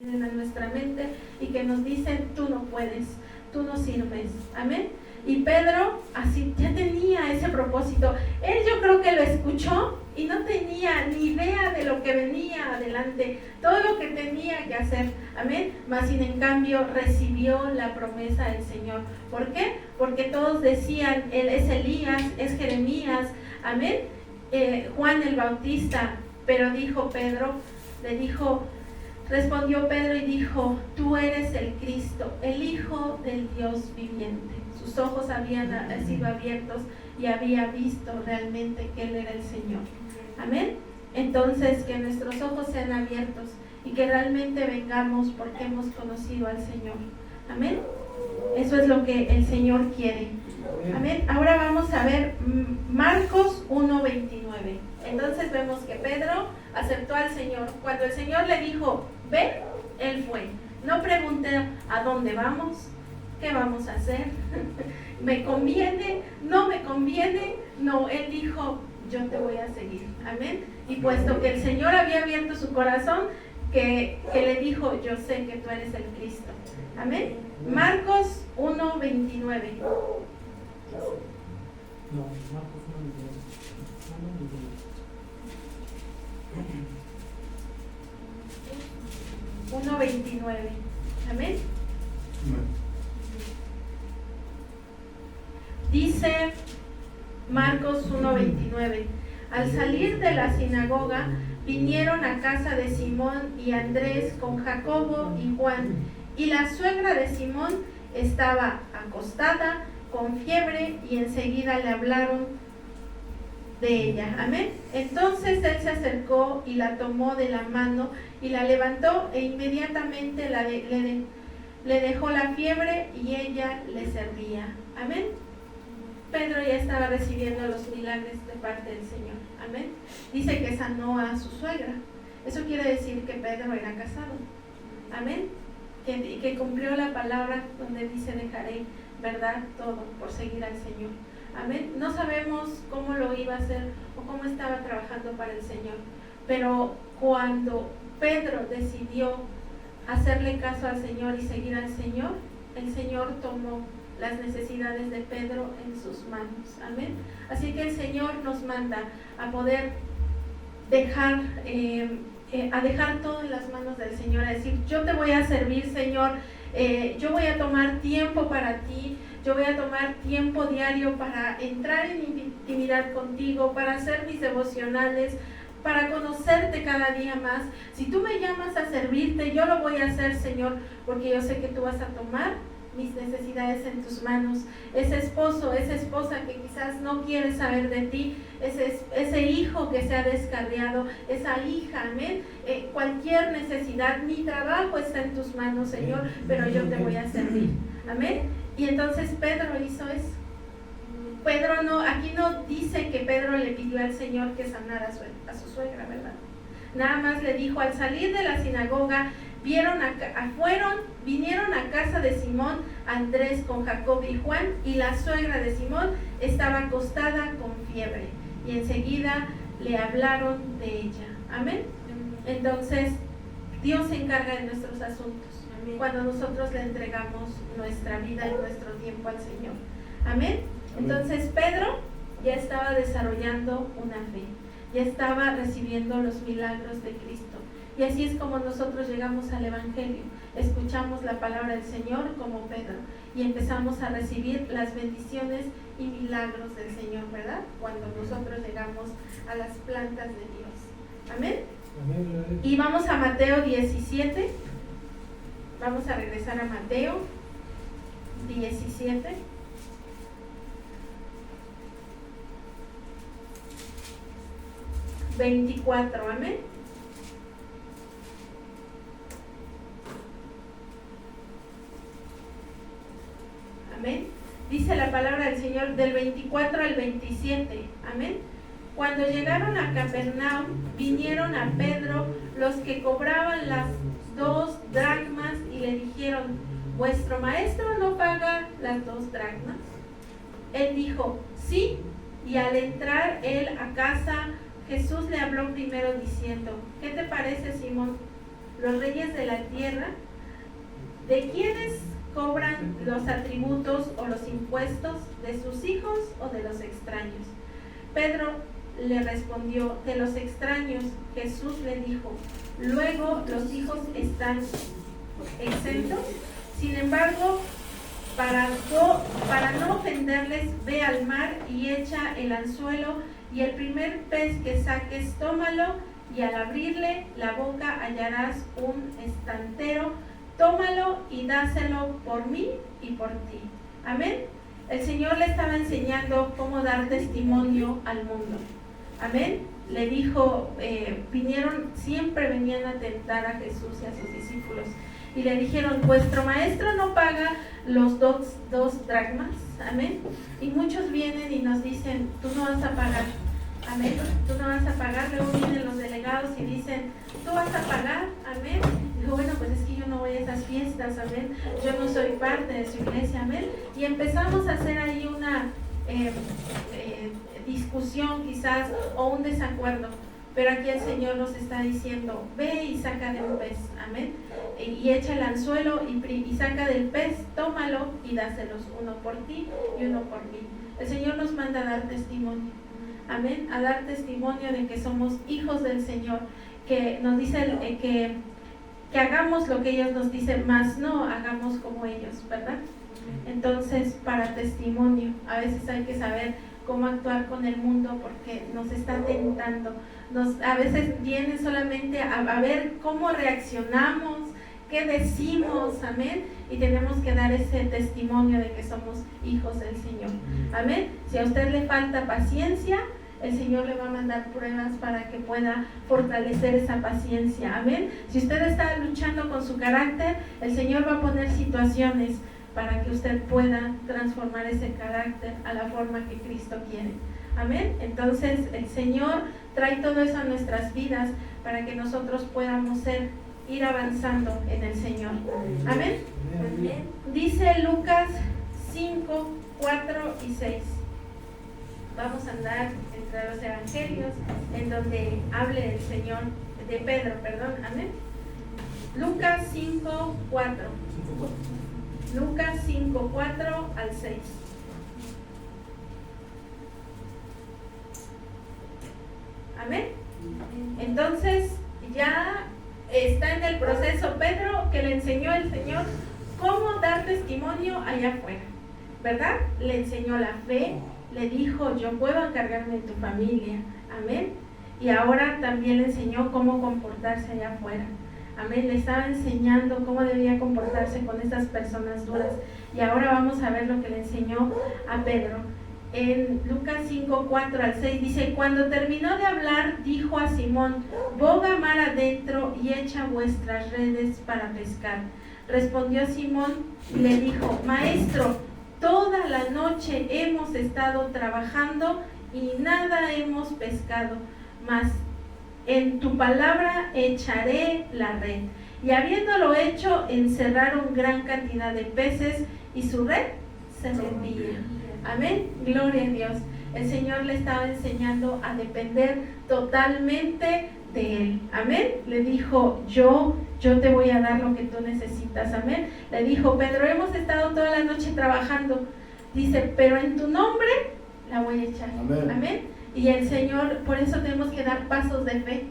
en nuestra mente y que nos dicen: tú no puedes, tú no sirves. Amén. Y Pedro así ya tenía ese propósito. Él, yo creo que lo escuchó y no tenía ni idea de lo que venía adelante, todo lo que tenía que hacer. Amén. Mas sin en cambio recibió la promesa del Señor. ¿Por qué? Porque todos decían: él es Elías, es Jeremías. Amén. Juan el Bautista. Pero dijo Pedro, respondió Pedro y dijo: tú eres el Cristo, el Hijo del Dios viviente. Sus ojos habían sido abiertos y había visto realmente que Él era el Señor. Amén. Entonces, que nuestros ojos sean abiertos y que realmente vengamos porque hemos conocido al Señor. Amén. Eso es lo que el Señor quiere. Amén. Ahora vamos a ver Marcos 1:29. Entonces vemos que Pedro aceptó al Señor. Cuando el Señor le dijo: ven, él fue. No pregunté: ¿a dónde vamos? ¿Qué vamos a hacer? ¿Me conviene? ¿No me conviene? No, él dijo: yo te voy a seguir. Amén. Y puesto que el Señor había abierto su corazón, que le dijo: yo sé que tú eres el Cristo. Amén. Marcos 1:29. No, Marcos 1:29. Amén. Dice Marcos 1:29: al salir de la sinagoga, vinieron a casa de Simón y Andrés con Jacobo y Juan, y la suegra de Simón estaba acostada con fiebre, y enseguida le hablaron de ella. Amén. Entonces él se acercó y la tomó de la mano y la levantó, e inmediatamente le dejó la fiebre y ella le servía. Amén. Pedro ya estaba recibiendo los milagros de parte del Señor. Amén. Dice que sanó a su suegra. Eso quiere decir que Pedro era casado. Amén. Que cumplió la palabra donde dice: dejaré, ¿verdad?, todo por seguir al Señor. Amén. No sabemos cómo lo iba a hacer o cómo estaba trabajando para el Señor, pero cuando Pedro decidió hacerle caso al Señor y seguir al Señor, el Señor tomó las necesidades de Pedro en sus manos. Amén. Así que el Señor nos manda a poder dejar todo en las manos del Señor, a decir: yo te voy a servir, Señor. Yo voy a tomar tiempo para ti. Yo voy a tomar tiempo diario para entrar en intimidad contigo, para hacer mis devocionales, para conocerte cada día más. Si tú me llamas a servirte, yo lo voy a hacer, Señor, porque yo sé que tú vas a tomar mis necesidades en tus manos. Ese esposo, esa esposa que quizás no quiere saber de ti, ese hijo que se ha descarriado, esa hija, amén. Cualquier necesidad, mi trabajo está en tus manos, Señor, pero yo te voy a servir. Amén. Y entonces Pedro hizo eso. Pedro no, aquí no dice que Pedro le pidió al Señor que sanara a su suegra, ¿verdad? Nada más le dijo: al salir de la sinagoga, vinieron a casa de Simón, Andrés con Jacob y Juan, y la suegra de Simón estaba acostada con fiebre, y enseguida le hablaron de ella. Amén. Entonces Dios se encarga de nuestros asuntos cuando nosotros le entregamos nuestra vida y nuestro tiempo al Señor. Amén. Entonces Pedro ya estaba desarrollando una fe, ya estaba recibiendo los milagros de Cristo. Y así es como nosotros llegamos al Evangelio. Escuchamos la palabra del Señor como Pedro y empezamos a recibir las bendiciones y milagros del Señor, ¿verdad? Cuando nosotros llegamos a las plantas de Dios. Amén. Y vamos a Mateo 17. Vamos a regresar a Mateo 17. (24) Amén. Amén. Dice la palabra del Señor del 24 al 27. Amén. Cuando llegaron a Capernaum, vinieron a Pedro los que cobraban las 2 dracmas y le dijeron: ¿vuestro maestro no paga las 2 dracmas? Él dijo: sí. Y al entrar él a casa, Jesús le habló primero diciendo: ¿qué te parece, Simón? los reyes de la tierra, ¿de quiénes cobran los atributos o los impuestos? ¿De sus hijos o de los extraños? Pedro le respondió, de los extraños. Jesús le dijo, luego los hijos están exentos. Sin embargo, para no ofenderles, ve al mar y echa el anzuelo, y el primer pez que saques, tómalo, y al abrirle la boca hallarás un estantero. Tómalo y dáselo por mí y por ti. Amén. El Señor le estaba enseñando cómo dar testimonio al mundo. Amén. Le dijo, siempre venían a tentar a Jesús y a sus discípulos. Y le dijeron, vuestro maestro no paga los dos dracmas. Amén. Y muchos vienen y nos dicen, tú no vas a pagar. Amén. Tú no vas a pagar. Luego vienen los delegados y dicen, tú vas a pagar. Amén. Dijo, bueno, pues es que yo no voy a esas fiestas. Amén. Yo no soy parte de su iglesia. Amén. Y empezamos a hacer ahí una discusión quizás o un desacuerdo. Pero aquí el Señor nos está diciendo, ve y saca de un pez, amén, y echa el anzuelo y saca del pez, tómalo y dáselos, uno por ti y uno por mí. El Señor nos manda a dar testimonio, amén, a dar testimonio de que somos hijos del Señor, que nos dice que hagamos lo que ellos nos dicen, más no hagamos como ellos, ¿verdad? Entonces, para testimonio, a veces hay que saber cómo actuar con el mundo porque nos está tentando. A veces viene solamente a ver cómo reaccionamos, qué decimos, amén, y tenemos que dar ese testimonio de que somos hijos del Señor, amén. Si a usted le falta paciencia, el Señor le va a mandar pruebas para que pueda fortalecer esa paciencia, amén. Si usted está luchando con su carácter, el Señor va a poner situaciones para que usted pueda transformar ese carácter a la forma que Cristo quiere. Amén. Entonces el Señor trae todo eso a nuestras vidas para que nosotros podamos ir avanzando en el Señor. Amén. Amén. Dice Lucas 5, 4 y 6. Vamos a andar entre los evangelios en donde hable el Señor, de Pedro, perdón. Amén. Lucas 5, 4. Lucas 5, 4 al 6. Amén. Entonces ya está en el proceso Pedro, que le enseñó el Señor cómo dar testimonio allá afuera, ¿verdad? Le enseñó la fe, le dijo, yo puedo encargarme de tu familia, amén. Y ahora también le enseñó cómo comportarse allá afuera. Amén, le estaba enseñando cómo debía comportarse con estas personas duras. Y ahora vamos a ver lo que le enseñó a Pedro. En Lucas 5, 4 al 6 dice, cuando terminó de hablar, dijo a Simón, boga mar adentro y echa vuestras redes para pescar. Respondió Simón y le dijo, maestro, toda la noche hemos estado trabajando y nada hemos pescado, mas en tu palabra echaré la red. Y habiéndolo hecho, encerraron gran cantidad de peces y su red se rompía. Amén, gloria a Dios. El Señor le estaba enseñando a depender totalmente de Él. Amén, le dijo, yo te voy a dar lo que tú necesitas. Amén, le dijo, Pedro, hemos estado toda la noche trabajando. Dice, pero en tu nombre la voy a echar. Amén. Amén. Y el Señor, por eso tenemos que dar pasos de fe.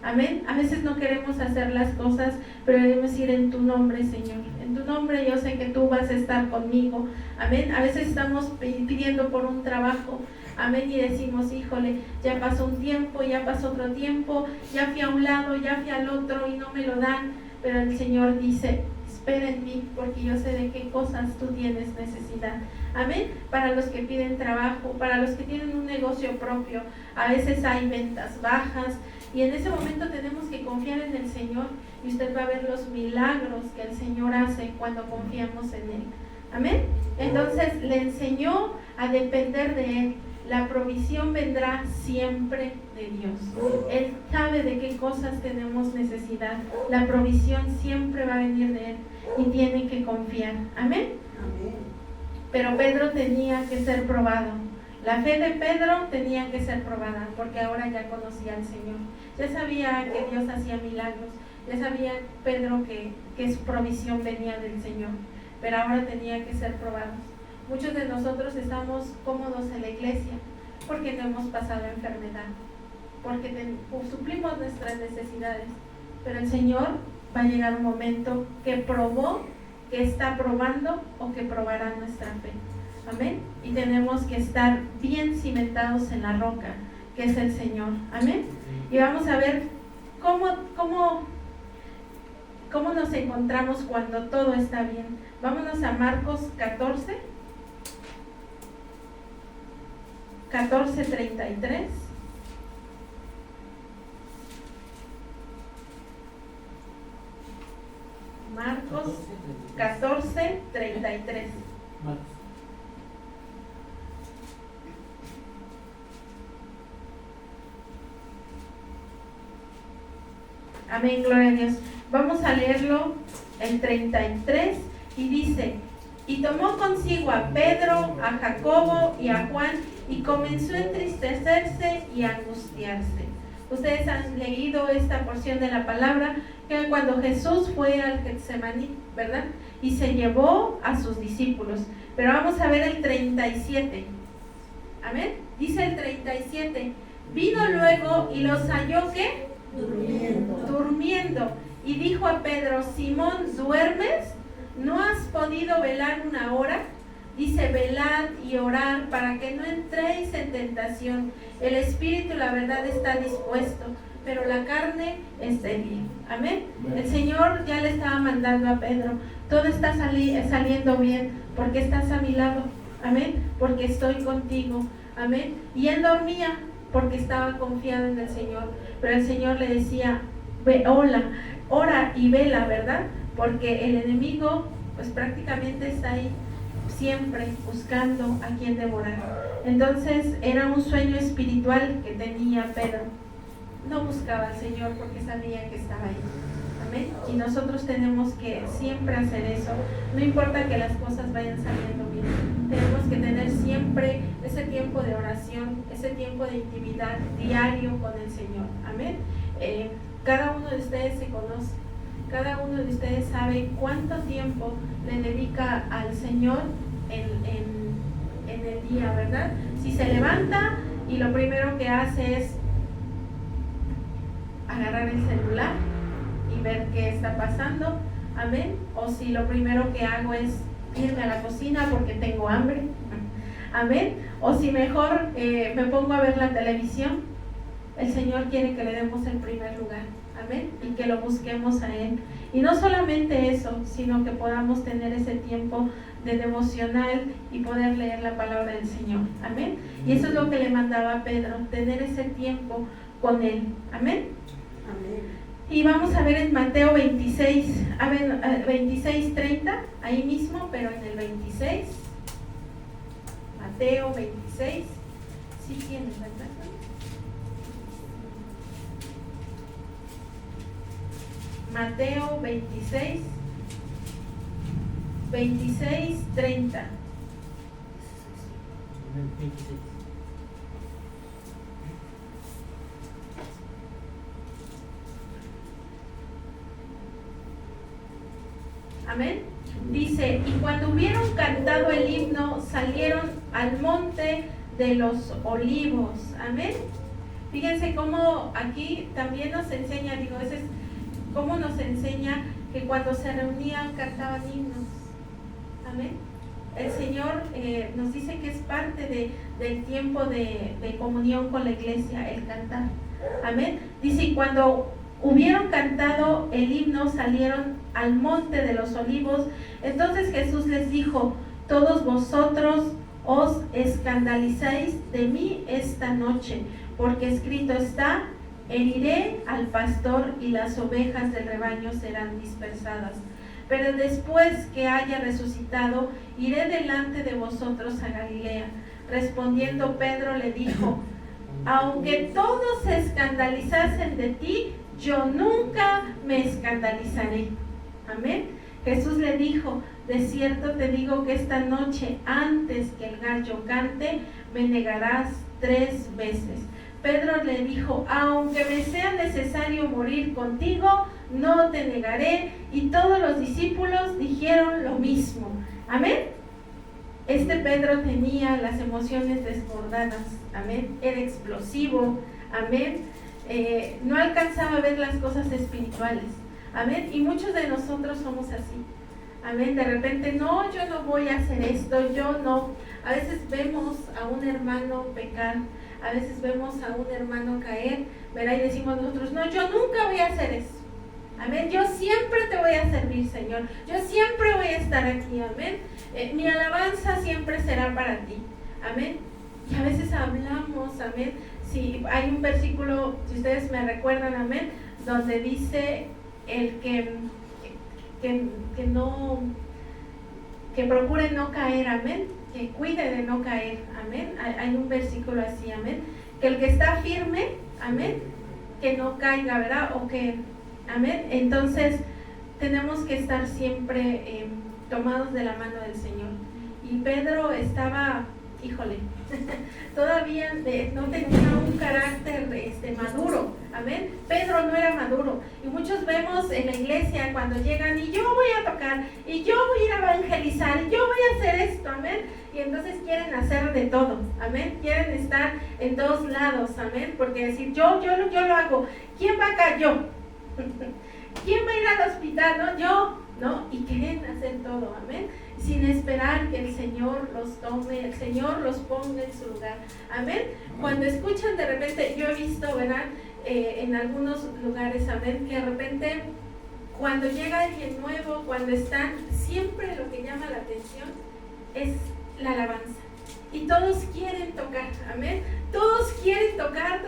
Amén. A veces no queremos hacer las cosas, pero debemos ir en tu nombre, Señor. En tu nombre yo sé que tú vas a estar conmigo. Amén. A veces estamos pidiendo por un trabajo. Amén. Y decimos, híjole, ya pasó un tiempo, ya pasó otro tiempo, ya fui a un lado, ya fui al otro y no me lo dan. Pero el Señor dice, espera en mí, porque yo sé de qué cosas tú tienes necesidad. Amén. Para los que piden trabajo, para los que tienen un negocio propio, a veces hay ventas bajas y en ese momento tenemos que confiar en el Señor y usted va a ver los milagros que el Señor hace cuando confiamos en Él. Amén. Entonces le enseñó a depender de Él. La provisión vendrá siempre de Dios. Él sabe de qué cosas tenemos necesidad. La provisión siempre va a venir de Él y tiene que confiar. Amén. Amén. Pero Pedro tenía que ser probado. La fe de Pedro tenía que ser probada porque ahora ya conocía al Señor. Ya sabía que Dios hacía milagros. Ya sabía Pedro que su provisión venía del Señor, pero ahora tenía que ser probados. Muchos de nosotros estamos cómodos en la iglesia porque no hemos pasado enfermedad, porque suplimos nuestras necesidades, pero el Señor va a llegar un momento que probó, que está probando o que probará nuestra fe. Amén. Y tenemos que estar bien cimentados en la roca, que es el Señor. Amén. Y vamos a ver cómo nos encontramos cuando todo está bien. Vámonos a Marcos 14:33. Marcos 14:33. Amén, gloria a Dios. Vamos a leerlo el 33 y dice: y tomó consigo a Pedro, a Jacobo y a Juan y comenzó a entristecerse y a angustiarse. Ustedes han leído esta porción de la palabra, que cuando Jesús fue al Getsemaní, ¿verdad? Y se llevó a sus discípulos. Pero vamos a ver el 37. Amén. Dice el 37: vino luego y los halló, ¿qué? Durmiendo. Y dijo a Pedro: Simón, ¿duermes? ¿No has podido velar una hora? Dice: velad y orad para que no entréis en tentación. El espíritu, la verdad, está dispuesto, pero la carne es débil. Amén. El Señor ya le estaba mandando a Pedro: todo está saliendo bien porque estás a mi lado. Amén. Porque estoy contigo. Amén. Y él dormía porque estaba confiado en el Señor, pero el Señor le decía: ora y vela, ¿verdad? Porque el enemigo pues prácticamente está ahí siempre buscando a quien devorar. Entonces era un sueño espiritual que tenía Pedro. No buscaba al Señor porque sabía que estaba ahí. Amén. Y nosotros tenemos que siempre hacer eso. No importa que las cosas vayan saliendo bien, tenemos que tener siempre ese tiempo de oración, ese tiempo de intimidad diario con el Señor. Amén. Cada uno de ustedes se conoce, cada uno de ustedes sabe cuánto tiempo le dedica al Señor en el día, ¿verdad? Si se levanta y lo primero que hace es agarrar el celular y ver qué está pasando, amén, o si lo primero que hago es irme a la cocina porque tengo hambre, amén, o si mejor me pongo a ver la televisión. El Señor quiere que le demos el primer lugar, amén, y que lo busquemos a Él. Y no solamente eso, sino que podamos tener ese tiempo de devocional y poder leer la palabra del Señor, amén. Y eso es lo que le mandaba a Pedro, tener ese tiempo con Él, amén. Amén. Y vamos a ver en Mateo 26:30, ahí mismo, pero en el 26, Mateo 26, sí tienes, ¿verdad? Mateo 26:30. Amén. Dice: y cuando hubieron cantado el himno, salieron al monte de los olivos. Amén. Fíjense cómo aquí también nos enseña, ese es cómo nos enseña que cuando se reunían cantaban himnos. Amén. El Señor nos dice que es parte del tiempo de comunión con la iglesia, el cantar. Amén. Dice: y cuando hubieron cantado el himno, salieron al monte de los olivos. Entonces Jesús les dijo: todos vosotros os escandalizáis de mí esta noche, porque escrito está: heriré al pastor y las ovejas del rebaño serán dispersadas. Pero después que haya resucitado, iré delante de vosotros a Galilea. Respondiendo Pedro le dijo: aunque todos se escandalizasen de ti, yo nunca me escandalizaré. Amén. Jesús le dijo: de cierto te digo que esta noche, antes que el gallo cante, me negarás 3 veces. Pedro le dijo: aunque me sea necesario morir contigo, no te negaré. Y todos los discípulos dijeron lo mismo. Amén. Pedro tenía las emociones desbordadas. Amén. Era explosivo. Amén. No alcanzaba a ver las cosas espirituales. Amén. Y muchos de nosotros somos así. Amén. De repente, no, yo no voy a hacer esto, yo no. A veces vemos a un hermano pecar, a veces vemos a un hermano caer, ¿verdad? Y decimos nosotros, no, yo nunca voy a hacer eso. Amén. Yo siempre te voy a servir, Señor. Yo siempre voy a estar aquí. Amén. Mi alabanza siempre será para ti. Amén. Y a veces hablamos, amén. Si hay un versículo, si ustedes me recuerdan, amén, donde dice el que procure no caer, amén, que cuide de no caer, amén. Hay un versículo así, amén, que el que está firme, amén, que no caiga, ¿verdad? O que, amén. Entonces tenemos que estar siempre tomados de la mano del Señor. Y Pedro estaba, híjole, todavía no tenía un carácter maduro. Amén. Pedro no era maduro. Y muchos vemos en la iglesia cuando llegan y yo voy a tocar, y yo voy a ir a evangelizar, y yo voy a hacer esto. Amén. Y entonces quieren hacer de todo. Amén. Quieren estar en todos lados. Amén. Porque decir yo lo hago. ¿Quién va acá? Yo. ¿Quién va a ir al hospital? No, yo. ¿No? Y quieren hacer todo. Amén. Sin esperar que el Señor los tome, el Señor los ponga en su lugar. Amén. Cuando escuchan de repente, yo he visto, ¿verdad? En algunos lugares, amén, que de repente cuando llega alguien nuevo, cuando están, siempre lo que llama la atención es la alabanza. Y todos quieren tocar, amén. Todos quieren tocar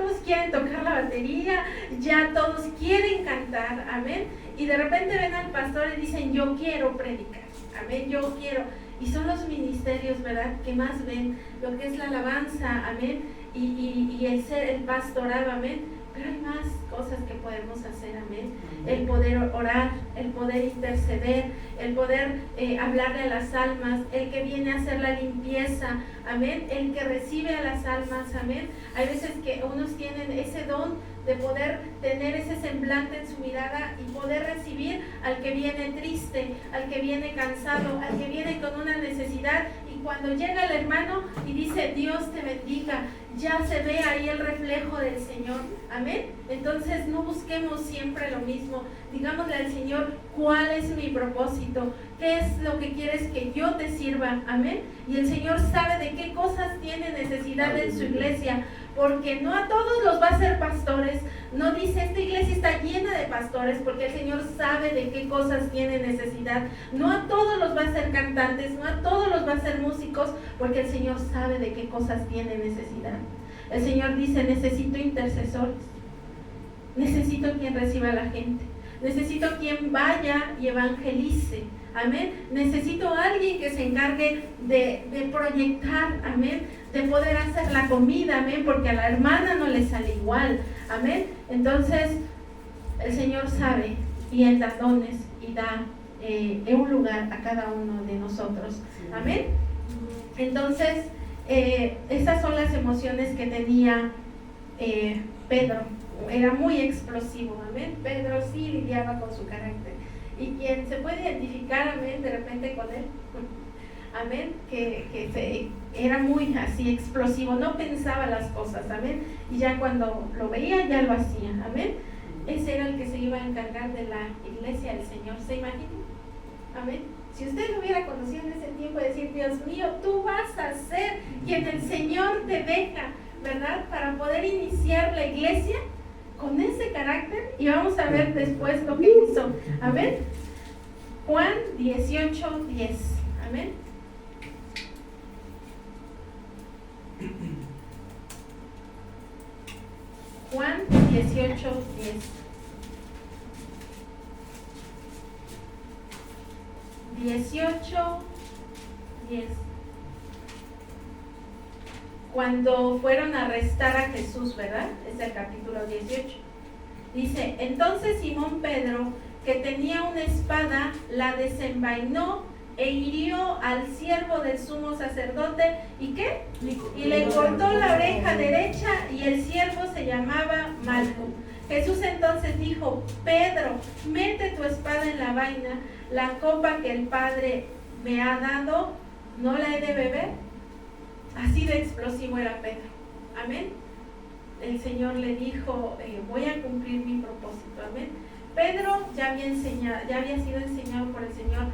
la batería, ya todos quieren cantar, amén. Y de repente ven al pastor y dicen, yo quiero predicar, amén, yo quiero. Y son los ministerios, ¿verdad?, que más ven lo que es la alabanza, amén, y el ser el pastorado, amén. Pero hay más cosas que podemos hacer, amén. El poder orar, el poder interceder, el poder hablarle a las almas, el que viene a hacer la limpieza, amén. El que recibe a las almas, amén. Hay veces que unos tienen ese don de poder tener ese semblante en su mirada y poder recibir al que viene triste, al que viene cansado, al que viene con una necesidad. Y cuando llega el hermano y dice, Dios te bendiga, ya se ve ahí el reflejo del Señor, amén. Entonces no busquemos siempre lo mismo, digámosle al Señor, ¿cuál es mi propósito? ¿Qué es lo que quieres que yo te sirva? Amén. Y el Señor sabe de qué cosas tiene necesidad en su iglesia, porque no a todos los va a hacer pastores. No dice, esta iglesia está llena de pastores, porque el Señor sabe de qué cosas tiene necesidad. No a todos los va a hacer cantantes, no a todos los va a hacer músicos, porque el Señor sabe de qué cosas tiene necesidad. El Señor dice, necesito intercesores, necesito quien reciba a la gente, necesito quien vaya y evangelice, amén. Necesito a alguien que se encargue de proyectar, amén, de poder hacer la comida, amén, porque a la hermana no le sale igual, amén. Entonces el Señor sabe y Él da dones y da un lugar a cada uno de nosotros, amén. Entonces esas son las emociones que tenía Pedro. Era muy explosivo, amén. Pedro sí lidiaba con su carácter. Y quien se puede identificar, amén, de repente con él, amén, que era muy así explosivo, no pensaba las cosas, amén, y ya cuando lo veía ya lo hacía, amén. Ese era el que se iba a encargar de la iglesia del Señor, ¿se imagina? Amén. Si usted lo hubiera conocido en ese tiempo, decir, Dios mío, tú vas a ser quien el Señor te deja, ¿verdad?, para poder iniciar la iglesia con ese carácter. Y vamos a ver después lo que hizo. Amén. Juan 18:10. Amén. Juan 18:10. Cuando fueron a arrestar a Jesús, ¿verdad? Es el capítulo 18. Dice, entonces Simón Pedro, que tenía una espada, la desenvainó e hirió al siervo del sumo sacerdote. ¿Y qué? Y le cortó la oreja derecha, y el siervo se llamaba Malco. Jesús entonces dijo: Pedro, mete tu espada en la vaina, la copa que el Padre me ha dado, ¿no la he de beber? Así de explosivo era Pedro. Amén. El Señor le dijo: voy a cumplir mi propósito. Amén. Pedro ya había sido enseñado por el Señor.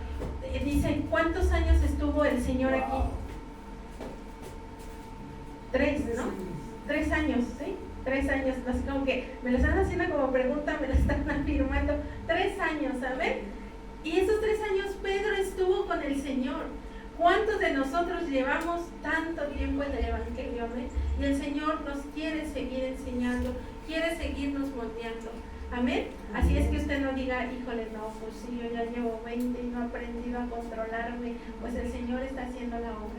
Dice: ¿cuántos años estuvo el Señor aquí? 3, ¿no? 3 años, ¿sí? 3 años, así como que me lo están haciendo como pregunta, me lo están afirmando. 3 años, ¿saben? Y esos 3 años Pedro estuvo con el Señor. ¿Cuántos de nosotros llevamos tanto tiempo en el Evangelio? ¿Amén? Y el Señor nos quiere seguir enseñando, quiere seguirnos moldeando. Amén. Así es que usted no diga: híjole, no, pues sí, yo ya llevo 20 y no he aprendido a controlarme. Pues el Señor está haciendo la obra.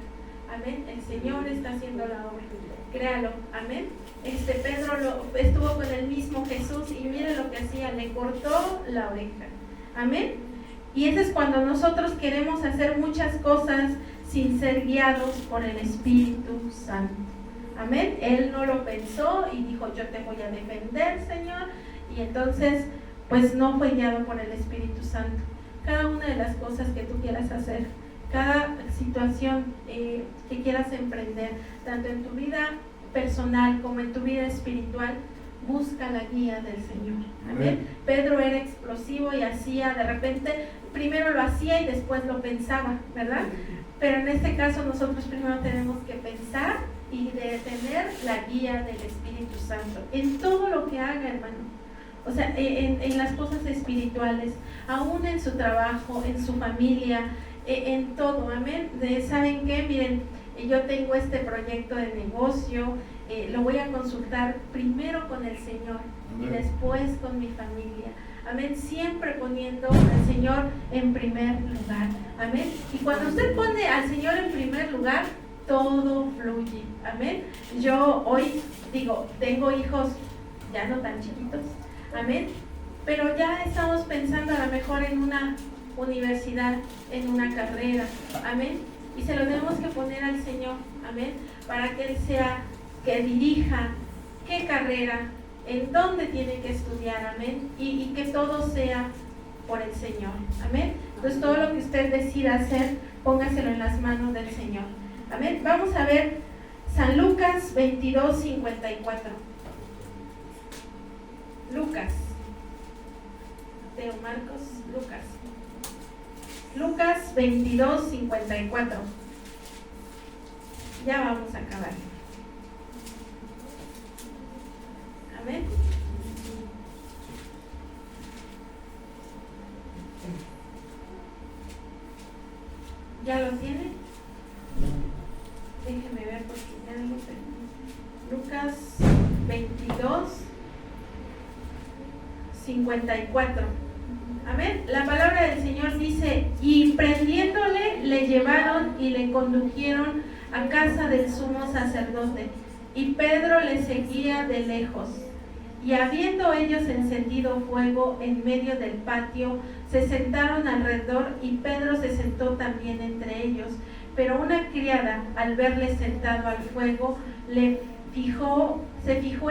Amén. El Señor está haciendo la obra. Créalo. Amén. Pedro estuvo con el mismo Jesús y mire lo que hacía: le cortó la oreja. Amén. Y eso es cuando nosotros queremos hacer muchas cosas sin ser guiados por el Espíritu Santo. Amén. Él no lo pensó y dijo: yo te voy a defender, Señor. Y entonces, pues no fue guiado por el Espíritu Santo. Cada una de las cosas que tú quieras hacer, cada situación que quieras emprender, tanto en tu vida personal como en tu vida espiritual, busca la guía del Señor. Amén. Pedro era explosivo y hacía, de repente, primero lo hacía y después lo pensaba, ¿verdad? Pero en este caso nosotros primero tenemos que pensar y de tener la guía del Espíritu Santo en todo lo que haga, hermano. O sea, en las cosas espirituales, aún en su trabajo, en su familia, en todo. Amén. ¿Saben qué? Miren, yo tengo este proyecto de negocio, lo voy a consultar primero con el Señor y después con mi familia. Amén. Siempre poniendo al Señor en primer lugar. Amén. Y cuando usted pone al Señor en primer lugar, todo fluye. Amén. Yo hoy tengo hijos ya no tan chiquitos. Amén. Pero ya estamos pensando a lo mejor en una universidad, en una carrera. Amén. Y se lo tenemos que poner al Señor. Amén. Para que Él sea que dirija qué carrera, en dónde tiene que estudiar. Amén. Y que todo sea por el Señor. Amén. Entonces todo lo que usted decida hacer, póngaselo en las manos del Señor. Amén. Vamos a ver San Lucas 22:54. Lucas, Mateo, Marcos, Lucas 22:54. Ya vamos a acabar. Amén. ¿Ya lo tiene? Déjeme ver porque ya no lo sé. Lucas 22:54. Amén. La palabra del Señor dice: y prendiéndole, le llevaron y le condujeron a casa del sumo sacerdote, y Pedro le seguía de lejos. Y habiendo ellos encendido fuego en medio del patio, se sentaron alrededor, y Pedro se sentó también entre ellos. Pero una criada, al verle sentado al fuego, se fijó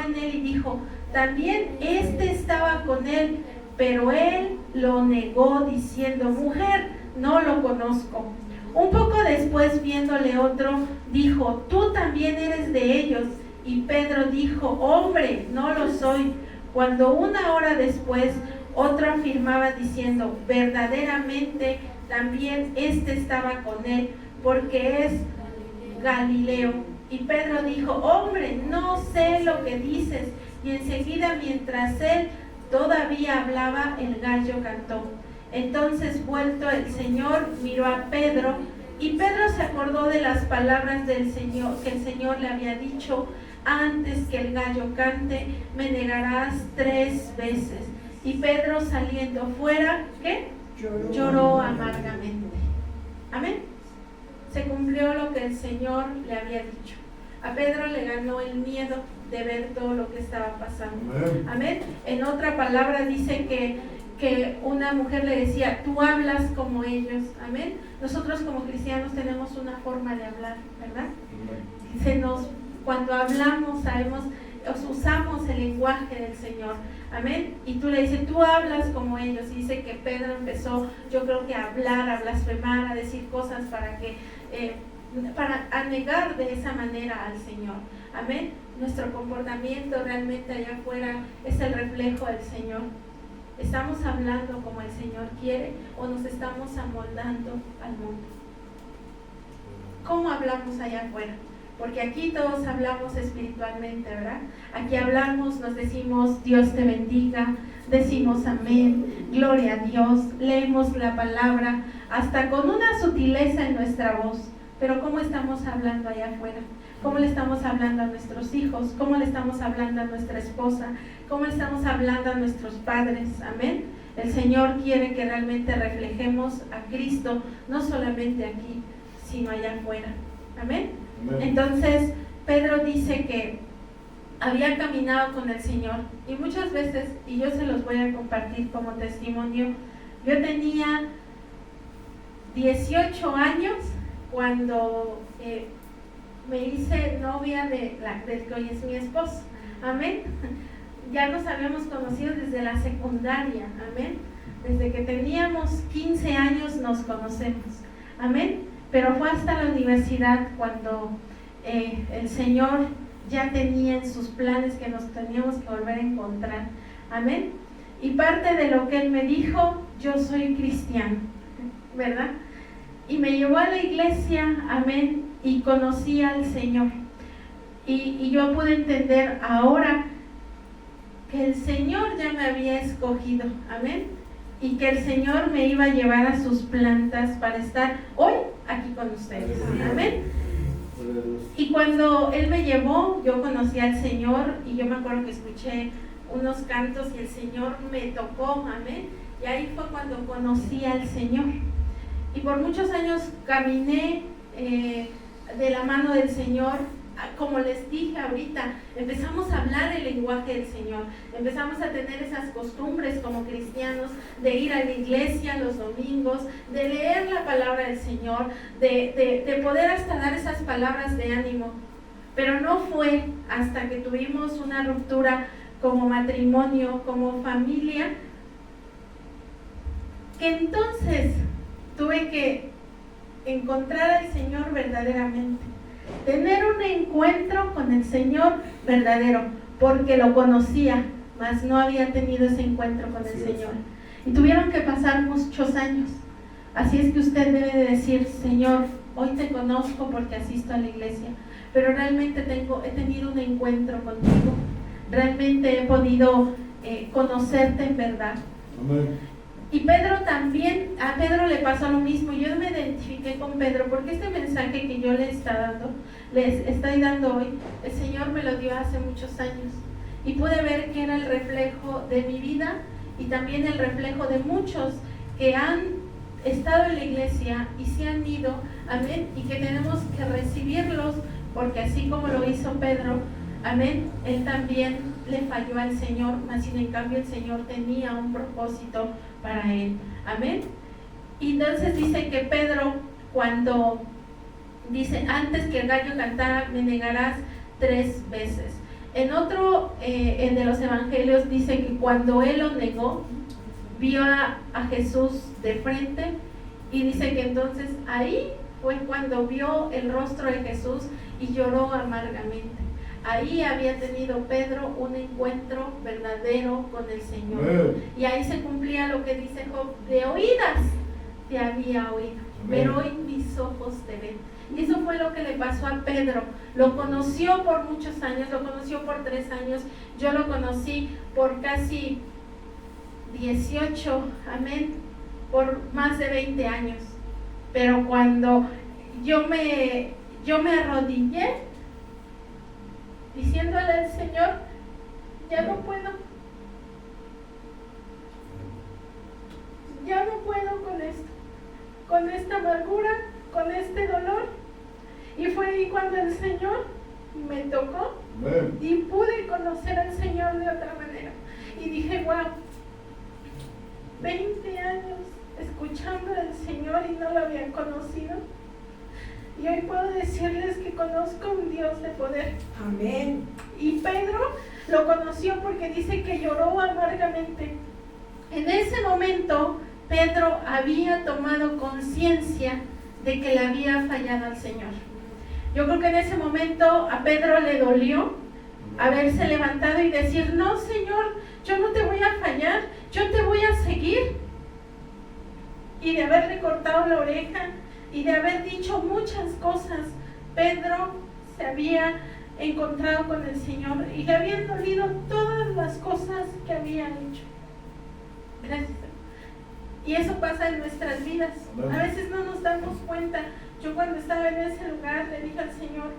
en él y dijo: también estaba con él. Pero él lo negó, diciendo: mujer, no lo conozco. Un poco después, viéndole otro, dijo: tú también eres de ellos. Y Pedro dijo: hombre, no lo soy. Cuando una hora después, otro afirmaba diciendo: verdaderamente también estaba con él, porque es Galileo. Y Pedro dijo: hombre, no sé lo que dices. Y enseguida, mientras él todavía hablaba, el gallo cantó. Entonces, vuelto el Señor, miró a Pedro, y Pedro se acordó de las palabras del Señor, que el Señor le había dicho: antes que el gallo cante, me negarás 3 veces. Y Pedro, saliendo fuera, ¿qué? Lloró amargamente. Amén. Se cumplió lo que el Señor le había dicho. A Pedro le ganó el miedo de ver todo lo que estaba pasando. Amén. En otra palabra dice que una mujer le decía: tú hablas como ellos. Amén. Nosotros como cristianos tenemos una forma de hablar, ¿verdad? Cuando hablamos sabemos, usamos el lenguaje del Señor. Amén. Y tú le dices, tú hablas como ellos. Y dice que Pedro empezó, yo creo que a hablar, a blasfemar, a decir cosas para negar de esa manera al Señor. Amén. Nuestro comportamiento realmente allá afuera es el reflejo del Señor. ¿Estamos hablando como el Señor quiere o nos estamos amoldando al mundo? ¿Cómo hablamos allá afuera? Porque aquí todos hablamos espiritualmente, ¿verdad? Aquí hablamos, nos decimos Dios te bendiga, decimos amén, gloria a Dios, leemos la palabra, hasta con una sutileza en nuestra voz. Pero ¿cómo estamos hablando allá afuera? ¿Cómo le estamos hablando a nuestros hijos? ¿Cómo le estamos hablando a nuestra esposa? ¿Cómo le estamos hablando a nuestros padres? Amén. El Señor quiere que realmente reflejemos a Cristo, no solamente aquí, sino allá afuera. Amén. Entonces, Pedro dice que había caminado con el Señor y muchas veces, y yo se los voy a compartir como testimonio, yo tenía 18 años cuando me hice novia del que hoy es mi esposo. Amén. Ya nos habíamos conocido desde la secundaria. Amén. Desde que teníamos 15 años nos conocemos. Amén. Pero fue hasta la universidad cuando el Señor ya tenía en sus planes que nos teníamos que volver a encontrar. Amén. Y parte de lo que Él me dijo, yo soy cristiano, ¿verdad? Y me llevó a la iglesia, amén, y conocí al Señor. Y yo pude entender ahora que el Señor ya me había escogido, amén, y que el Señor me iba a llevar a sus plantas para estar hoy aquí con ustedes, amén. Y cuando Él me llevó, yo conocí al Señor y yo me acuerdo que escuché unos cantos y el Señor me tocó, amén, y ahí fue cuando conocí al Señor. Y por muchos años caminé de la mano del Señor. Como les dije ahorita, empezamos a hablar el lenguaje del Señor, empezamos a tener esas costumbres como cristianos de ir a la iglesia los domingos, de leer la palabra del Señor, de poder hasta dar esas palabras de ánimo. Pero no fue hasta que tuvimos una ruptura como matrimonio, como familia, que entonces tuve que encontrar al Señor verdaderamente, tener un encuentro con el Señor verdadero, porque lo conocía, mas no había tenido ese encuentro con el Señor. Y tuvieron que pasar muchos años. Así es que usted debe de decir, Señor, hoy te conozco porque asisto a la iglesia, pero realmente he tenido un encuentro contigo, realmente he podido conocerte en verdad. Amén. Y Pedro también, a Pedro le pasó lo mismo. Yo me identifiqué con Pedro porque este mensaje que yo les estoy dando hoy, el Señor me lo dio hace muchos años y pude ver que era el reflejo de mi vida y también el reflejo de muchos que han estado en la iglesia y se han ido, amén, y que tenemos que recibirlos porque así como lo hizo Pedro, amén, él también le falló al Señor, mas sin en cambio el Señor tenía un propósito para él, amén. Y entonces dice que Pedro, cuando dice, antes que el gallo cantara, me negarás 3 veces. En otro, de los evangelios dice que cuando él lo negó, vio a Jesús de frente y dice que entonces ahí fue cuando vio el rostro de Jesús y lloró amargamente. Ahí había tenido Pedro un encuentro verdadero con el Señor. Y ahí se cumplía lo que dice Job, de oídas te había oído, pero hoy mis ojos te ven. Y eso fue lo que le pasó a Pedro. Lo conoció por muchos años, lo conoció por 3 años. Yo lo conocí por casi 18, amén, por más de 20 años. Pero cuando yo me arrodillé, diciéndole al Señor, ya no puedo con esto, con esta amargura, con este dolor. Y fue ahí cuando el Señor me tocó y pude conocer al Señor de otra manera. Y dije, wow, 20 años escuchando al Señor y no lo había conocido. Y hoy puedo decirles que conozco un Dios de poder. Amén. Y Pedro lo conoció porque dice que lloró amargamente. En ese momento, Pedro había tomado conciencia de que le había fallado al Señor. Yo creo que en ese momento a Pedro le dolió haberse levantado y decir: no, Señor, yo no te voy a fallar, yo te voy a seguir. Y de haberle cortado la oreja y de haber dicho muchas cosas, Pedro se había encontrado con el Señor y le habían dolido todas las cosas que había hecho. Gracias. Y eso pasa en nuestras vidas. A veces no nos damos cuenta. Yo cuando estaba en ese lugar le dije al Señor: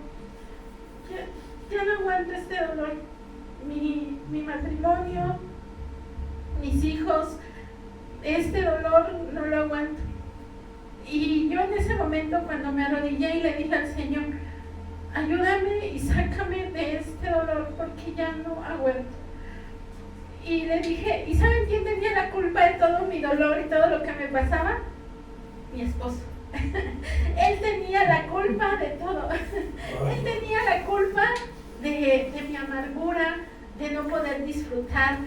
ya no aguanto este dolor. Mi matrimonio, mis hijos, este dolor no lo aguanto. Y yo en ese momento, cuando me arrodillé y le dije al Señor: ayúdame y sácame de este dolor porque ya no aguanto. Y le dije: ¿y saben quién tenía la culpa de todo mi dolor y todo lo que me pasaba? Mi esposo. Él tenía la culpa de todo. Él tenía la culpa de mi amargura, de no poder disfrutar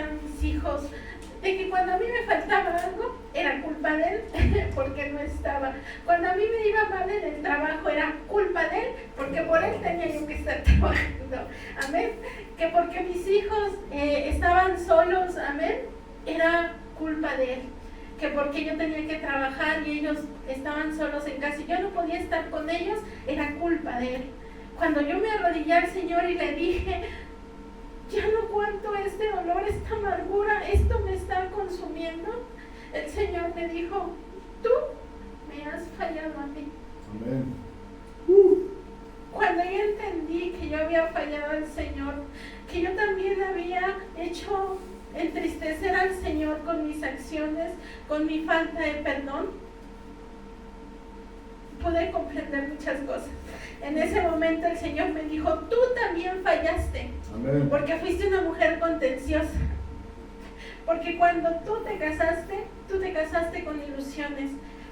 a mis hijos, de que cuando a mí me faltaba algo, era culpa de él, porque no estaba. Cuando a mí me iba mal en el trabajo, era culpa de él, porque por él tenía yo que estar trabajando. Amén. Que porque mis hijos estaban solos, amén, era culpa de él. Que porque yo tenía que trabajar y ellos estaban solos en casa y yo no podía estar con ellos, era culpa de él. Cuando yo me arrodillé al Señor y le dije: ya no aguanto este dolor, esta amargura, esto me está consumiendo, el Señor me dijo: tú me has fallado a mí. Amén. Cuando yo entendí que yo había fallado al Señor, que yo también había hecho entristecer al Señor con mis acciones, con mi falta de perdón, pude comprender muchas cosas. En ese momento el Señor me dijo: tú también fallaste. Amén. Porque fuiste una mujer contenciosa. Porque cuando tú te casaste con ilusiones,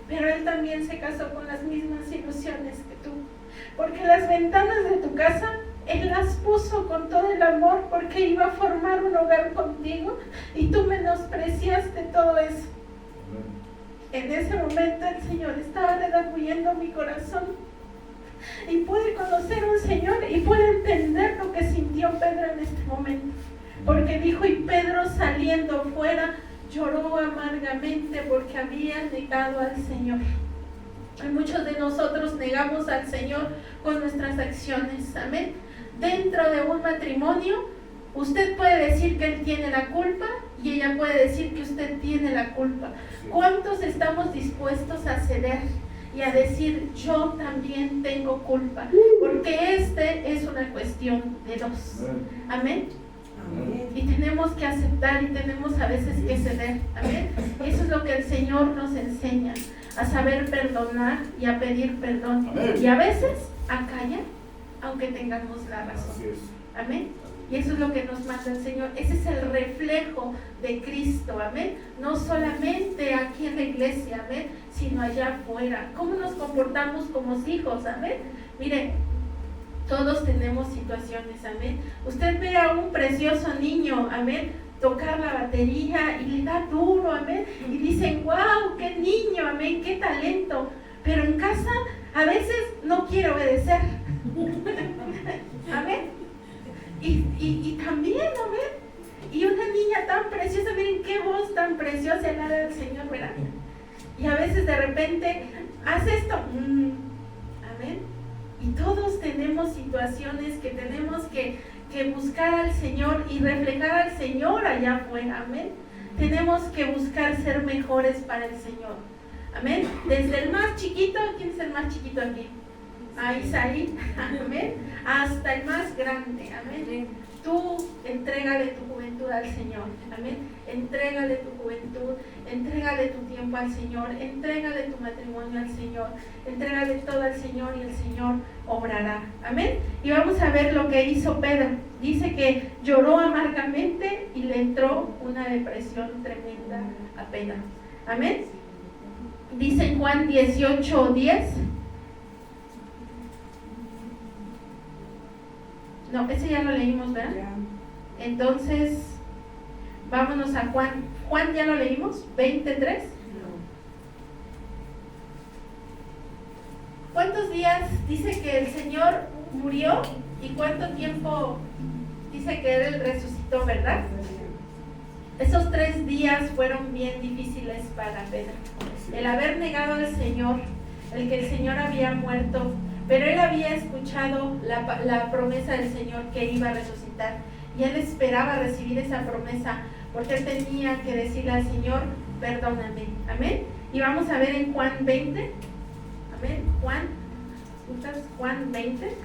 pero Él también se casó con las mismas ilusiones que tú. Porque las ventanas de tu casa Él las puso con todo el amor, porque iba a formar un hogar contigo y tú menospreciaste todo eso. En ese momento el Señor estaba redarguyendo mi corazón y pude conocer a un Señor y pude entender lo que sintió Pedro en este momento, porque dijo: y Pedro, saliendo fuera, lloró amargamente porque había negado al Señor. Y muchos de nosotros negamos al Señor con nuestras acciones. Amén. Dentro de un matrimonio, usted puede decir que él tiene la culpa y ella puede decir que usted tiene la culpa. ¿Cuántos estamos dispuestos a ceder y a decir: yo también tengo culpa? Porque es una cuestión de dos. Amén. Y tenemos que aceptar y tenemos a veces que ceder. Amén. Eso es lo que el Señor nos enseña, a saber perdonar y a pedir perdón. Amén. Y a veces a callar, aunque tengamos la razón. Así es. Amén. Y eso es lo que nos manda el Señor. Ese es el reflejo de Cristo. Amén. No solamente aquí en la iglesia, amén, sino allá afuera. ¿Cómo nos comportamos como hijos? Amén. Mire, todos tenemos situaciones. Amén. Usted ve a un precioso niño, amén, tocar la batería y le da duro, amén, y dicen: wow, qué niño, amén, qué talento. Pero en casa a veces no quiere obedecer. Amén. Y también, amén. Y una niña tan preciosa, miren qué voz tan preciosa la del Señor, ¿verdad? Y a veces de repente hace esto, amén. Y todos tenemos situaciones que tenemos que buscar al Señor y reflejar al Señor allá afuera, amén. Tenemos que buscar ser mejores para el Señor, amén. Desde el más chiquito, ¿quién es el más chiquito aquí? A Isaí, amén, hasta el más grande, amén. Tú entrégale tu juventud al Señor, amén. Entrégale tu juventud, entrégale tu tiempo al Señor, entrégale tu matrimonio al Señor, entrégale todo al Señor y el Señor obrará, amén. Y vamos a ver lo que hizo Pedro. Dice que lloró amargamente y le entró una depresión tremenda a Pedro, amén. Dice en Juan 18:10. No, ese ya lo leímos, ¿verdad? Ya. Entonces, vámonos a Juan. Juan ya lo leímos, 23. ¿Cuántos días dice que el Señor murió y cuánto tiempo dice que Él resucitó, verdad? Esos 3 días fueron bien difíciles para Pedro. El haber negado al Señor, el que el Señor había muerto, pero él había escuchado la promesa del Señor que iba a resucitar y él esperaba recibir esa promesa porque él tenía que decirle al Señor, perdóname. Amén. Y vamos a ver en Juan 20. Amén. Juan 20.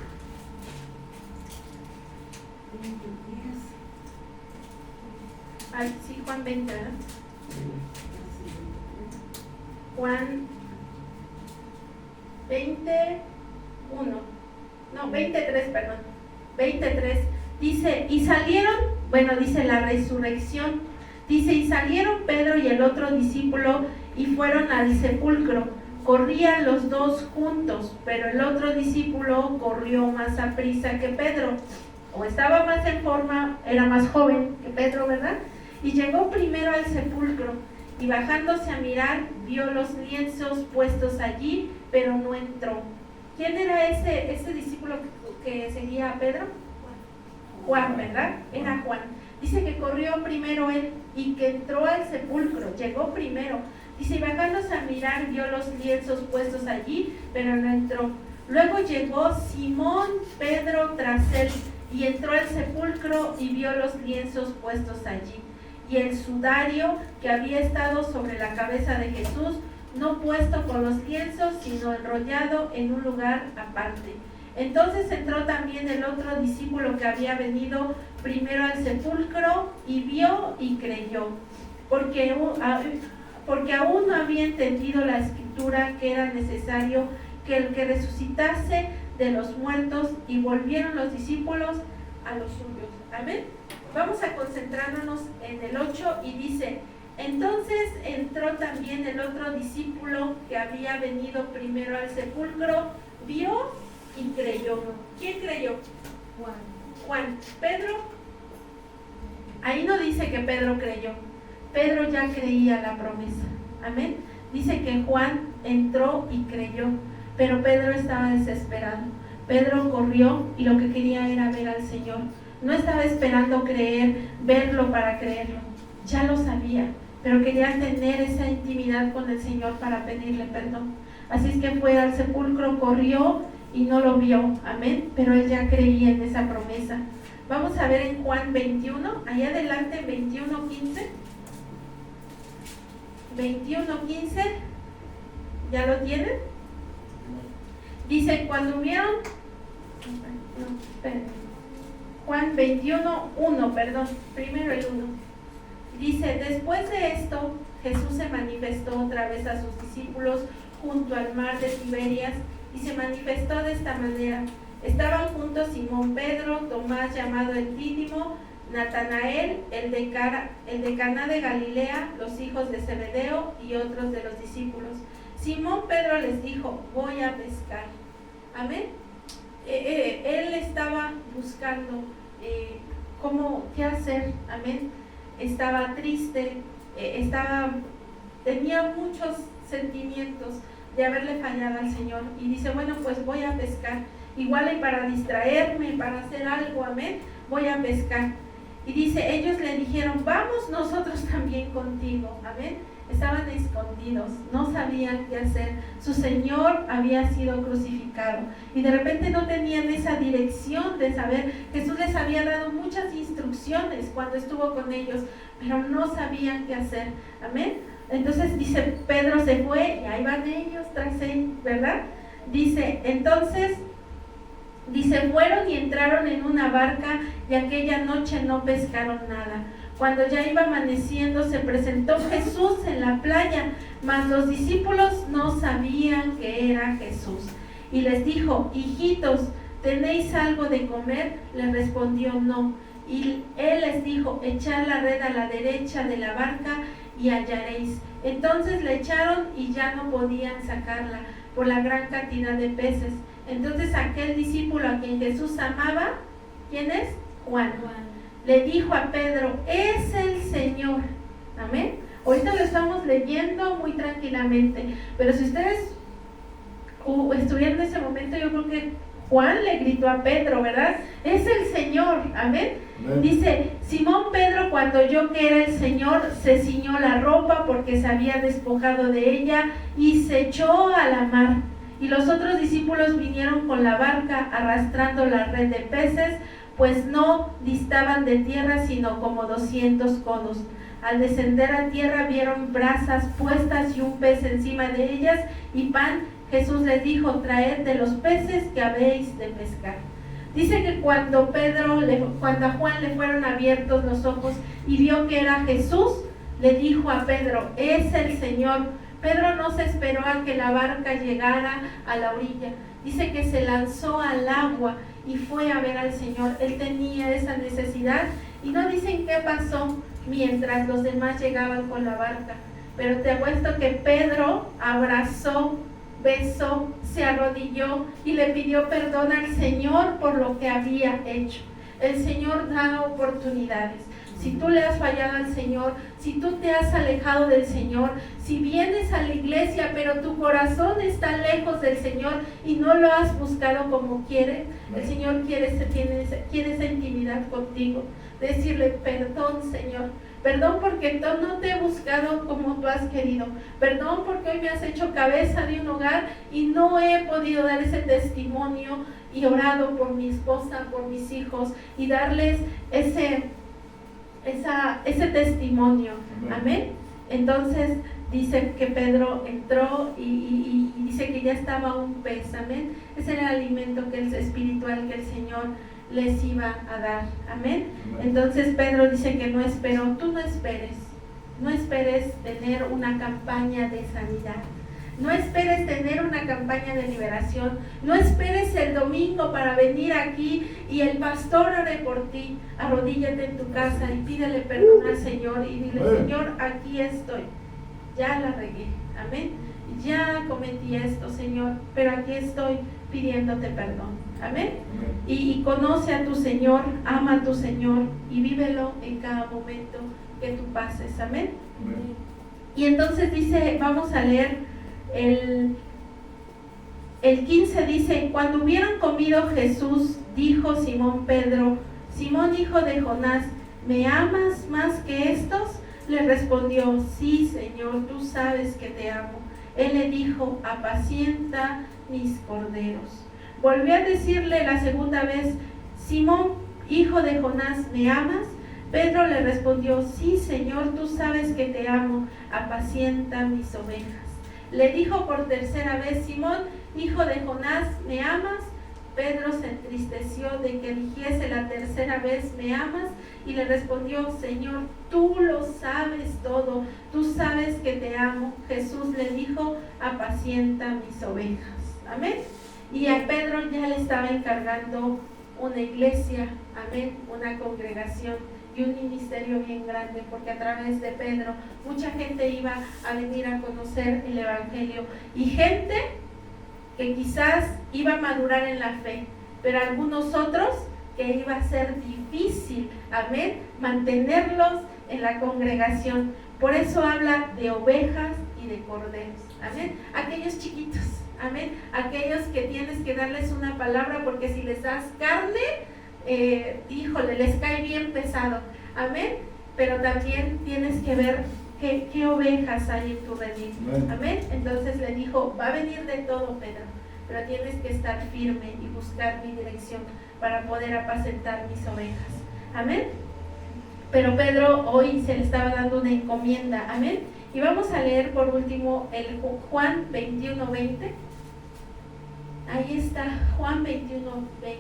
Ay, sí, Juan 20, ¿verdad? Juan 21, no, 23, perdón, 23, dice, y salieron, bueno, dice la resurrección, dice, y salieron Pedro y el otro discípulo y fueron al sepulcro, corrían los dos juntos, pero el otro discípulo corrió más aprisa que Pedro, o estaba más en forma, era más joven que Pedro, ¿verdad? Y llegó primero al sepulcro, y bajándose a mirar, vio los lienzos puestos allí, pero no entró. ¿Quién era ese discípulo que seguía a Pedro? Juan, ¿verdad? Era Juan. Dice que corrió primero él y que entró al sepulcro, llegó primero. Dice, y bajándose a mirar, vio los lienzos puestos allí, pero no entró. Luego llegó Simón Pedro tras él y entró al sepulcro y vio los lienzos puestos allí. Y el sudario que había estado sobre la cabeza de Jesús, no puesto con los lienzos, sino enrollado en un lugar aparte. Entonces entró también el otro discípulo que había venido primero al sepulcro y vio y creyó, porque aún no había entendido la escritura que era necesario que el que resucitase de los muertos, y volvieron los discípulos a los suyos. Amén. Vamos a concentrarnos en el 8 y dice, entonces entró también el otro discípulo que había venido primero al sepulcro, vio y creyó. ¿Quién creyó? Juan. Pedro, ahí no dice que Pedro creyó, Pedro ya creía la promesa. Amén. Dice que Juan entró y creyó, pero Pedro estaba desesperado. Pedro corrió y lo que quería era ver al Señor. No estaba esperando creer, verlo para creerlo. Ya lo sabía, pero quería tener esa intimidad con el Señor para pedirle perdón. Así es que fue al sepulcro, corrió y no lo vio. Amén. Pero él ya creía en esa promesa. Vamos a ver en Juan 21, allá adelante, 21:15. 21:15. ¿Ya lo tienen? Dice, cuando vieron... No, esperen. Juan 21:1, perdón, primero el 1. Dice, después de esto, Jesús se manifestó otra vez a sus discípulos junto al mar de Tiberias y se manifestó de esta manera. Estaban juntos Simón Pedro, Tomás llamado el Dídimo, Natanael, el de Caná de Galilea, los hijos de Zebedeo y otros de los discípulos. Simón Pedro les dijo, voy a pescar. Amén. Él estaba buscando qué hacer, amén. Estaba triste, tenía muchos sentimientos de haberle fallado al Señor y dice, bueno, pues voy a pescar, igual y para distraerme, para hacer algo, amén, voy a pescar. Y dice, ellos le dijeron, vamos nosotros también contigo, amén. Estaban escondidos, no sabían qué hacer. Su Señor había sido crucificado y de repente no tenían esa dirección de saber. Jesús les había dado muchas instrucciones cuando estuvo con ellos, pero no sabían qué hacer. Amén. Entonces dice, Pedro se fue y ahí van ellos tras él, ¿verdad? Dice, entonces, fueron y entraron en una barca y aquella noche no pescaron nada. Cuando ya iba amaneciendo, se presentó Jesús en la playa, mas los discípulos no sabían que era Jesús. Y les dijo, hijitos, ¿tenéis algo de comer? Le respondió, no. Y él les dijo, echad la red a la derecha de la barca y hallaréis. Entonces la echaron y ya no podían sacarla por la gran cantidad de peces. Entonces aquel discípulo a quien Jesús amaba, ¿Quién es? Juan. Le dijo a Pedro, es el Señor. Amén. Ahorita lo estamos leyendo muy tranquilamente, pero si ustedes estuvieran en ese momento, yo creo que Juan le gritó a Pedro, ¿verdad? Es el Señor. Amén. Dice, Simón Pedro, cuando oyó que era el Señor, se ciñó la ropa porque se había despojado de ella y se echó a la mar. Y los otros discípulos vinieron con la barca arrastrando la red de peces, pues no distaban de tierra sino como 200 codos. Al descender a tierra vieron brasas puestas y un pez encima de ellas y pan. Jesús les dijo, traed de los peces que habéis de pescar. Dice que cuando a Juan le fueron abiertos los ojos y vio que era Jesús, le dijo a Pedro, es el Señor. Pedro no se esperó a que la barca llegara a la orilla. Dice que se lanzó al agua y fue a ver al Señor. Él tenía esa necesidad y no dicen qué pasó mientras los demás llegaban con la barca. Pero te apuesto que Pedro abrazó, besó, se arrodilló y le pidió perdón al Señor por lo que había hecho. El Señor da oportunidades. Si tú le has fallado al Señor, si tú te has alejado del Señor, si vienes a la iglesia pero tu corazón está lejos del Señor y no lo has buscado como quiere, el Señor quiere esa intimidad contigo. Decirle, perdón, Señor. Perdón porque no te he buscado como tú has querido. Perdón porque hoy me has hecho cabeza de un hogar y no he podido dar ese testimonio y orado por mi esposa, por mis hijos y darles ese testimonio. Amén. Entonces dice que Pedro entró y dice que ya estaba un pez. Amén. Ese era el alimento que es espiritual que el Señor les iba a dar. Amén. Entonces Pedro dice que no esperó. Tú no esperes tener una campaña de sanidad. No esperes tener una campaña de liberación. No esperes el domingo para venir aquí y el pastor ore por ti. Arrodíllate en tu casa y pídele perdón al Señor y dile, Señor, aquí estoy. Ya la regué. Amén. Ya cometí esto, Señor, pero aquí estoy pidiéndote perdón. Amén. Y conoce a tu Señor, ama a tu Señor y vívelo en cada momento que tú pases. Amén. Y entonces dice, vamos a leer el 15, dice, cuando hubieron comido Jesús, dijo Simón Pedro, Simón hijo de Jonás, ¿me amas más que estos? Le respondió, sí, Señor, tú sabes que te amo. Él le dijo, apacienta mis corderos. Volvió a decirle la segunda vez, Simón, hijo de Jonás, ¿me amas? Pedro le respondió, sí, Señor, tú sabes que te amo, apacienta mis ovejas. Le dijo por tercera vez, Simón, hijo de Jonás, ¿me amas? Pedro se entristeció de que dijese la tercera vez, ¿me amas? Y le respondió, Señor, tú lo sabes todo, tú sabes que te amo. Jesús le dijo, apacienta mis ovejas. Amén. Y a Pedro ya le estaba encargando una iglesia, amén, una congregación y un ministerio bien grande, porque a través de Pedro mucha gente iba a venir a conocer el Evangelio y gente que quizás iba a madurar en la fe, pero algunos otros que iba a ser difícil, amén, mantenerlos en la congregación. Por eso habla de ovejas y de corderos, amén, aquellos chiquitos, amén, aquellos que tienes que darles una palabra, porque si les das carne, híjole, les cae bien pesado, amén, pero también tienes que ver qué ovejas hay en tu redil, amén. Entonces le dijo, va a venir de todo, Pedro, pero tienes que estar firme y buscar mi dirección para poder apacentar mis ovejas, amén. Pero Pedro hoy se le estaba dando una encomienda, amén. Y vamos a leer por último el Juan 21:20. Ahí está, Juan 21:20.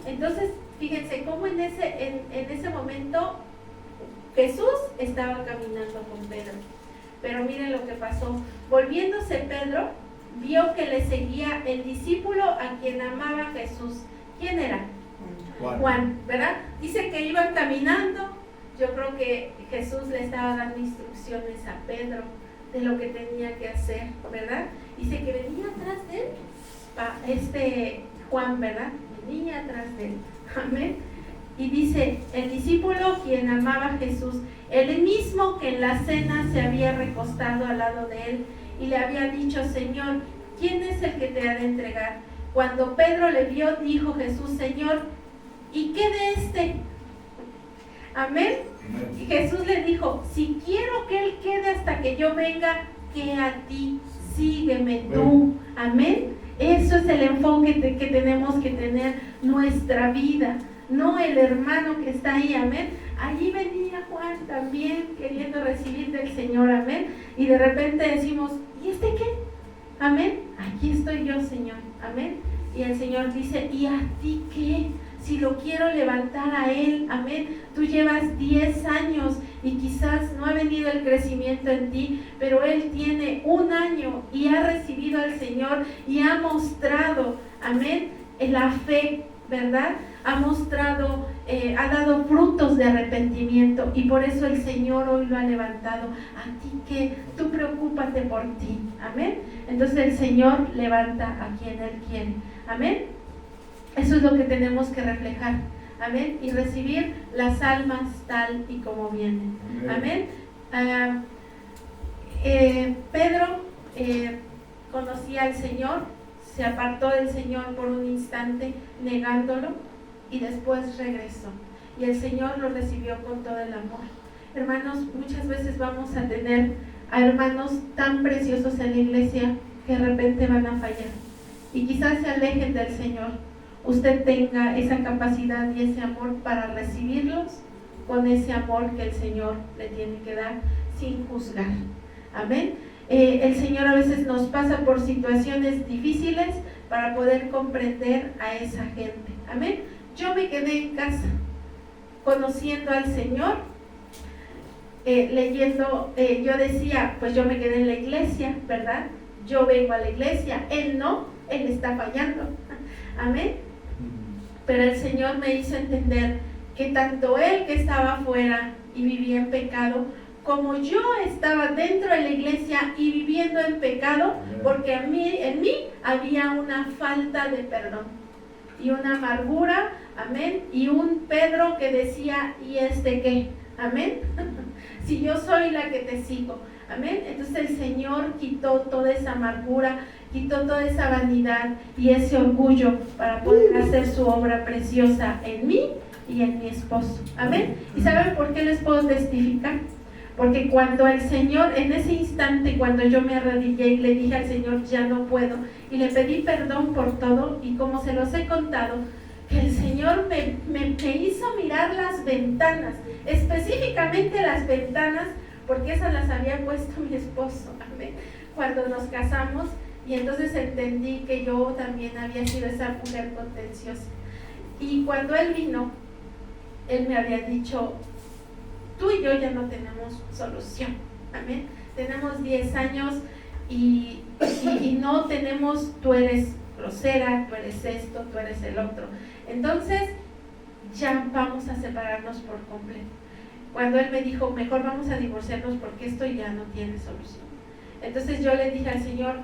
Entonces, fíjense cómo en ese momento Jesús estaba caminando con Pedro. Pero miren lo que pasó. Volviéndose Pedro, vio que le seguía el discípulo a quien amaba Jesús. ¿Quién era? Juan, ¿verdad? Dice que iban caminando. Yo creo que Jesús le estaba dando instrucciones a Pedro de lo que tenía que hacer, ¿verdad? Dice que venía atrás de él, Juan, ¿verdad? Venía atrás de él. Amén. Y dice, el discípulo quien amaba a Jesús, el mismo que en la cena se había recostado al lado de él y le había dicho, Señor, ¿quién es el que te ha de entregar? Cuando Pedro le vio, dijo Jesús, Señor, ¿y qué de este? Amén. Y Jesús le dijo, si quiero que él quede hasta que yo venga, que a ti, sígueme tú. Amén. Eso es el enfoque que tenemos que tener nuestra vida, no el hermano que está ahí. Amén. Allí venía Juan también queriendo recibir del Señor. Amén. Y de repente decimos, ¿y este qué? Amén. Aquí estoy yo, Señor. Amén. Y el Señor dice, ¿y a ti qué? Si lo quiero levantar a Él, amén. Tú llevas 10 años y quizás no ha venido el crecimiento en ti, pero Él tiene 1 año y ha recibido al Señor y ha mostrado, amén, la fe, ¿verdad? Ha mostrado, ha dado frutos de arrepentimiento y por eso el Señor hoy lo ha levantado. A ti que tú preocúpate por ti, amén. Entonces el Señor levanta a quien Él quiere, amén. Eso es lo que tenemos que reflejar, amén, y recibir las almas tal y como vienen, amén. Pedro conocía al Señor, se apartó del Señor por un instante negándolo y después regresó y el Señor lo recibió con todo el amor. Hermanos, muchas veces vamos a tener a hermanos tan preciosos en la iglesia que de repente van a fallar y quizás se alejen del Señor. Usted tenga esa capacidad y ese amor para recibirlos con ese amor que el Señor le tiene que dar sin juzgar. Amén. El Señor a veces nos pasa por situaciones difíciles para poder comprender a esa gente. Amén. Yo me quedé en casa conociendo al Señor, leyendo, yo decía, pues yo me quedé en la iglesia, ¿verdad? Yo vengo a la iglesia, Él no, Él está fallando. Amén. Pero el Señor me hizo entender que tanto Él que estaba afuera y vivía en pecado, como yo estaba dentro de la iglesia y viviendo en pecado, porque en mí había una falta de perdón y una amargura, amén, y un Pedro que decía, ¿y este qué? Amén. Si yo soy la que te sigo, amén. Entonces el Señor quitó toda esa amargura, quitó toda esa vanidad y ese orgullo para poder hacer su obra preciosa en mí y en mi esposo, amén. ¿Y saben por qué les puedo testificar? Porque cuando el Señor, en ese instante, cuando yo me arrodillé y le dije al Señor, ya no puedo, y le pedí perdón por todo, y como se los he contado, que el Señor me hizo mirar las ventanas, específicamente las ventanas, porque esas las había puesto mi esposo, amén, cuando nos casamos, y entonces entendí que yo también había sido esa mujer contenciosa. Y cuando él vino, él me había dicho, tú y yo ya no tenemos solución, amén. Tenemos 10 años y no tenemos, tú eres grosera, tú eres esto, tú eres el otro. Entonces, ya vamos a separarnos por completo. Cuando él me dijo, mejor vamos a divorciarnos porque esto ya no tiene solución. Entonces yo le dije al Señor,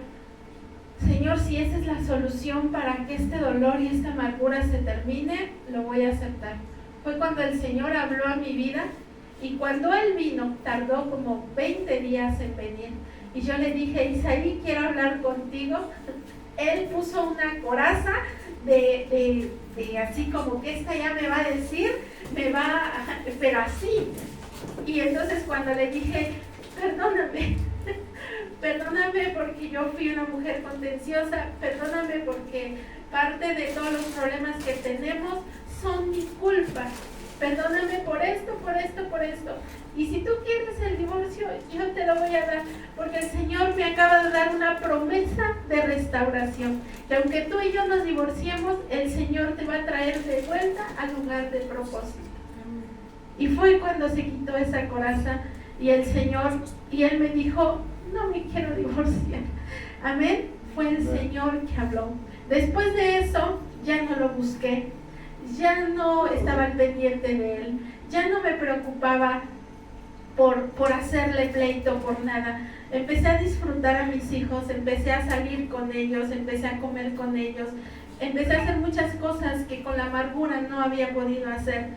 Señor, si esa es la solución para que este dolor y esta amargura se termine, lo voy a aceptar. Fue cuando el Señor habló a mi vida y cuando Él vino, tardó como 20 días en venir. Y yo le dije, Isaí, quiero hablar contigo. Él puso una coraza de así como que esta ya me va a decir, pero así. Y entonces cuando le dije, perdóname porque yo fui una mujer contenciosa, perdóname porque parte de todos los problemas que tenemos son mi culpa, perdóname por esto. Y si tú quieres el divorcio, yo te lo voy a dar, porque el Señor me acaba de dar una promesa de restauración, que aunque tú y yo nos divorciemos, el Señor te va a traer de vuelta al lugar de propósito. Y fue cuando se quitó esa coraza y el Señor, y Él me dijo, no me quiero divorciar, amén. Fue el Señor que habló. Después de eso, ya no lo busqué, ya no estaba al pendiente de Él, ya no me preocupaba por hacerle pleito, por nada. Empecé a disfrutar a mis hijos, empecé a salir con ellos, empecé a comer con ellos, empecé a hacer muchas cosas que con la amargura no había podido hacer.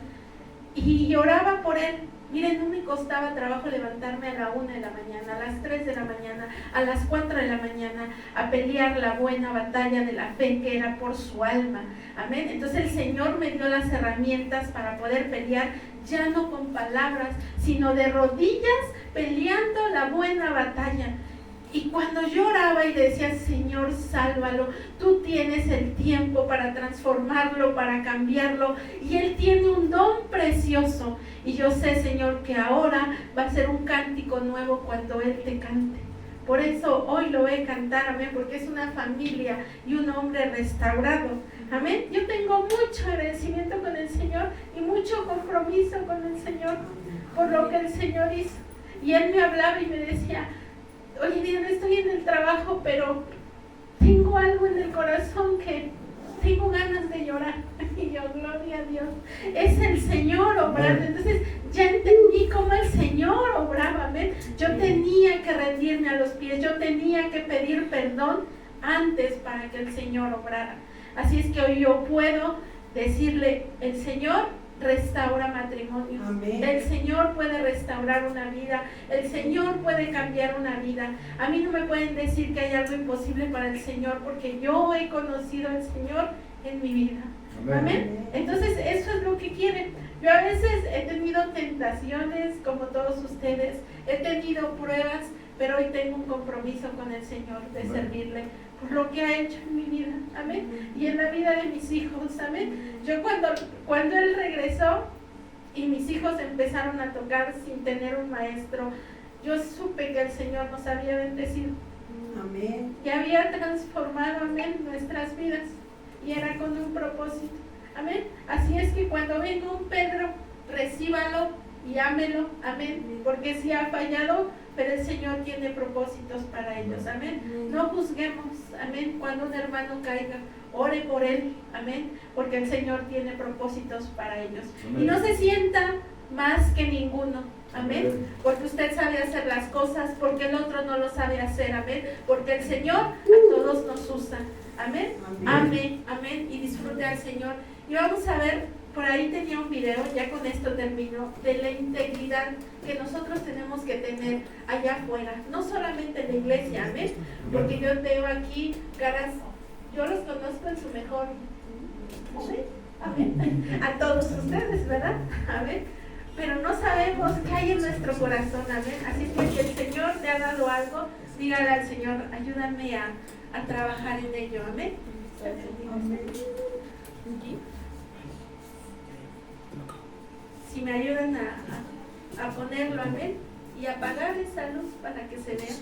Y lloraba por él. Miren, no me costaba trabajo levantarme a la 1 de la mañana, a las 3 de la mañana, a las 4 de la mañana, a pelear la buena batalla de la fe que era por su alma. Amén. Entonces el Señor me dio las herramientas para poder pelear, ya no con palabras, sino de rodillas, peleando la buena batalla. Y cuando yo oraba y decía, Señor, sálvalo, tú tienes el tiempo para transformarlo, para cambiarlo, y Él tiene un don precioso. Y yo sé, Señor, que ahora va a ser un cántico nuevo cuando Él te cante. Por eso hoy lo voy a cantar, amén, porque es una familia y un hombre restaurado. Amén. Yo tengo mucho agradecimiento con el Señor y mucho compromiso con el Señor por lo que el Señor hizo. Y Él me hablaba y me decía, oye, Diana, estoy en el trabajo, pero tengo algo en el corazón que tengo ganas de llorar. Y yo, gloria a Dios, es el Señor obrando. Entonces ya entendí cómo el Señor obraba, ¿ven? Yo tenía que rendirme a los pies, yo tenía que pedir perdón antes para que el Señor obrara. Así es que hoy yo puedo decirle, el Señor restaura matrimonios. Amén. El Señor puede restaurar una vida, el Señor puede cambiar una vida. A mí no me pueden decir que hay algo imposible para el Señor, porque yo he conocido al Señor en mi vida. Amén. Amén. Entonces eso es lo que quiere. Yo a veces he tenido tentaciones como todos ustedes, he tenido pruebas, pero hoy tengo un compromiso con el Señor de servirle por lo que ha hecho en mi vida, amén, y en la vida de mis hijos, amén. Yo cuando Él regresó y mis hijos empezaron a tocar sin tener un maestro, yo supe que el Señor nos había bendecido, amén, y había transformado, amén, nuestras vidas, y era con un propósito, amén. Así es que cuando venga un Pedro, recíbalo y ámelo, amén, porque si ha fallado, pero el Señor tiene propósitos para ellos, amén. No juzguemos, amén, cuando un hermano caiga, ore por él, amén, porque el Señor tiene propósitos para ellos. Amén. Y no se sienta más que ninguno, amén, porque usted sabe hacer las cosas, porque el otro no lo sabe hacer, amén, porque el Señor a todos nos usa, amén, amén, amén, y disfrute al Señor. Y vamos a ver, por ahí tenía un video, ya con esto termino, de la integridad que nosotros tenemos que tener allá afuera, no solamente en la iglesia, amén, porque yo veo aquí caras, yo los conozco en su mejor, amén, a todos ustedes, ¿verdad? Amén, pero no sabemos qué hay en nuestro corazón, amén, así que si el Señor te ha dado algo, dígale al Señor, ayúdame a trabajar en ello, amén. Si me ayudan a ponerlo, amén, y apagar esa luz para que se vea.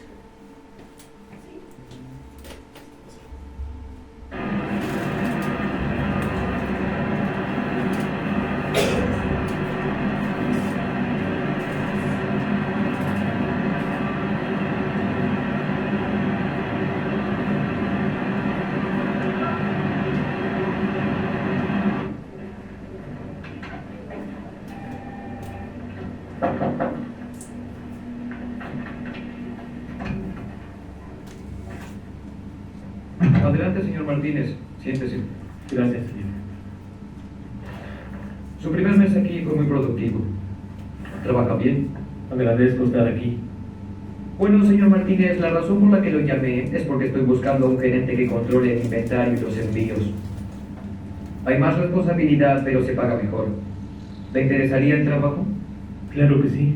Adelante, señor Martínez, siéntese. Gracias, señor. Su primer mes aquí fue muy productivo. ¿Trabaja bien? Agradezco estar aquí. Bueno, señor Martínez, la razón por la que lo llamé es porque estoy buscando a un gerente que controle el inventario y los envíos. Hay más responsabilidad, pero se paga mejor. ¿Le interesaría el trabajo? Claro que sí.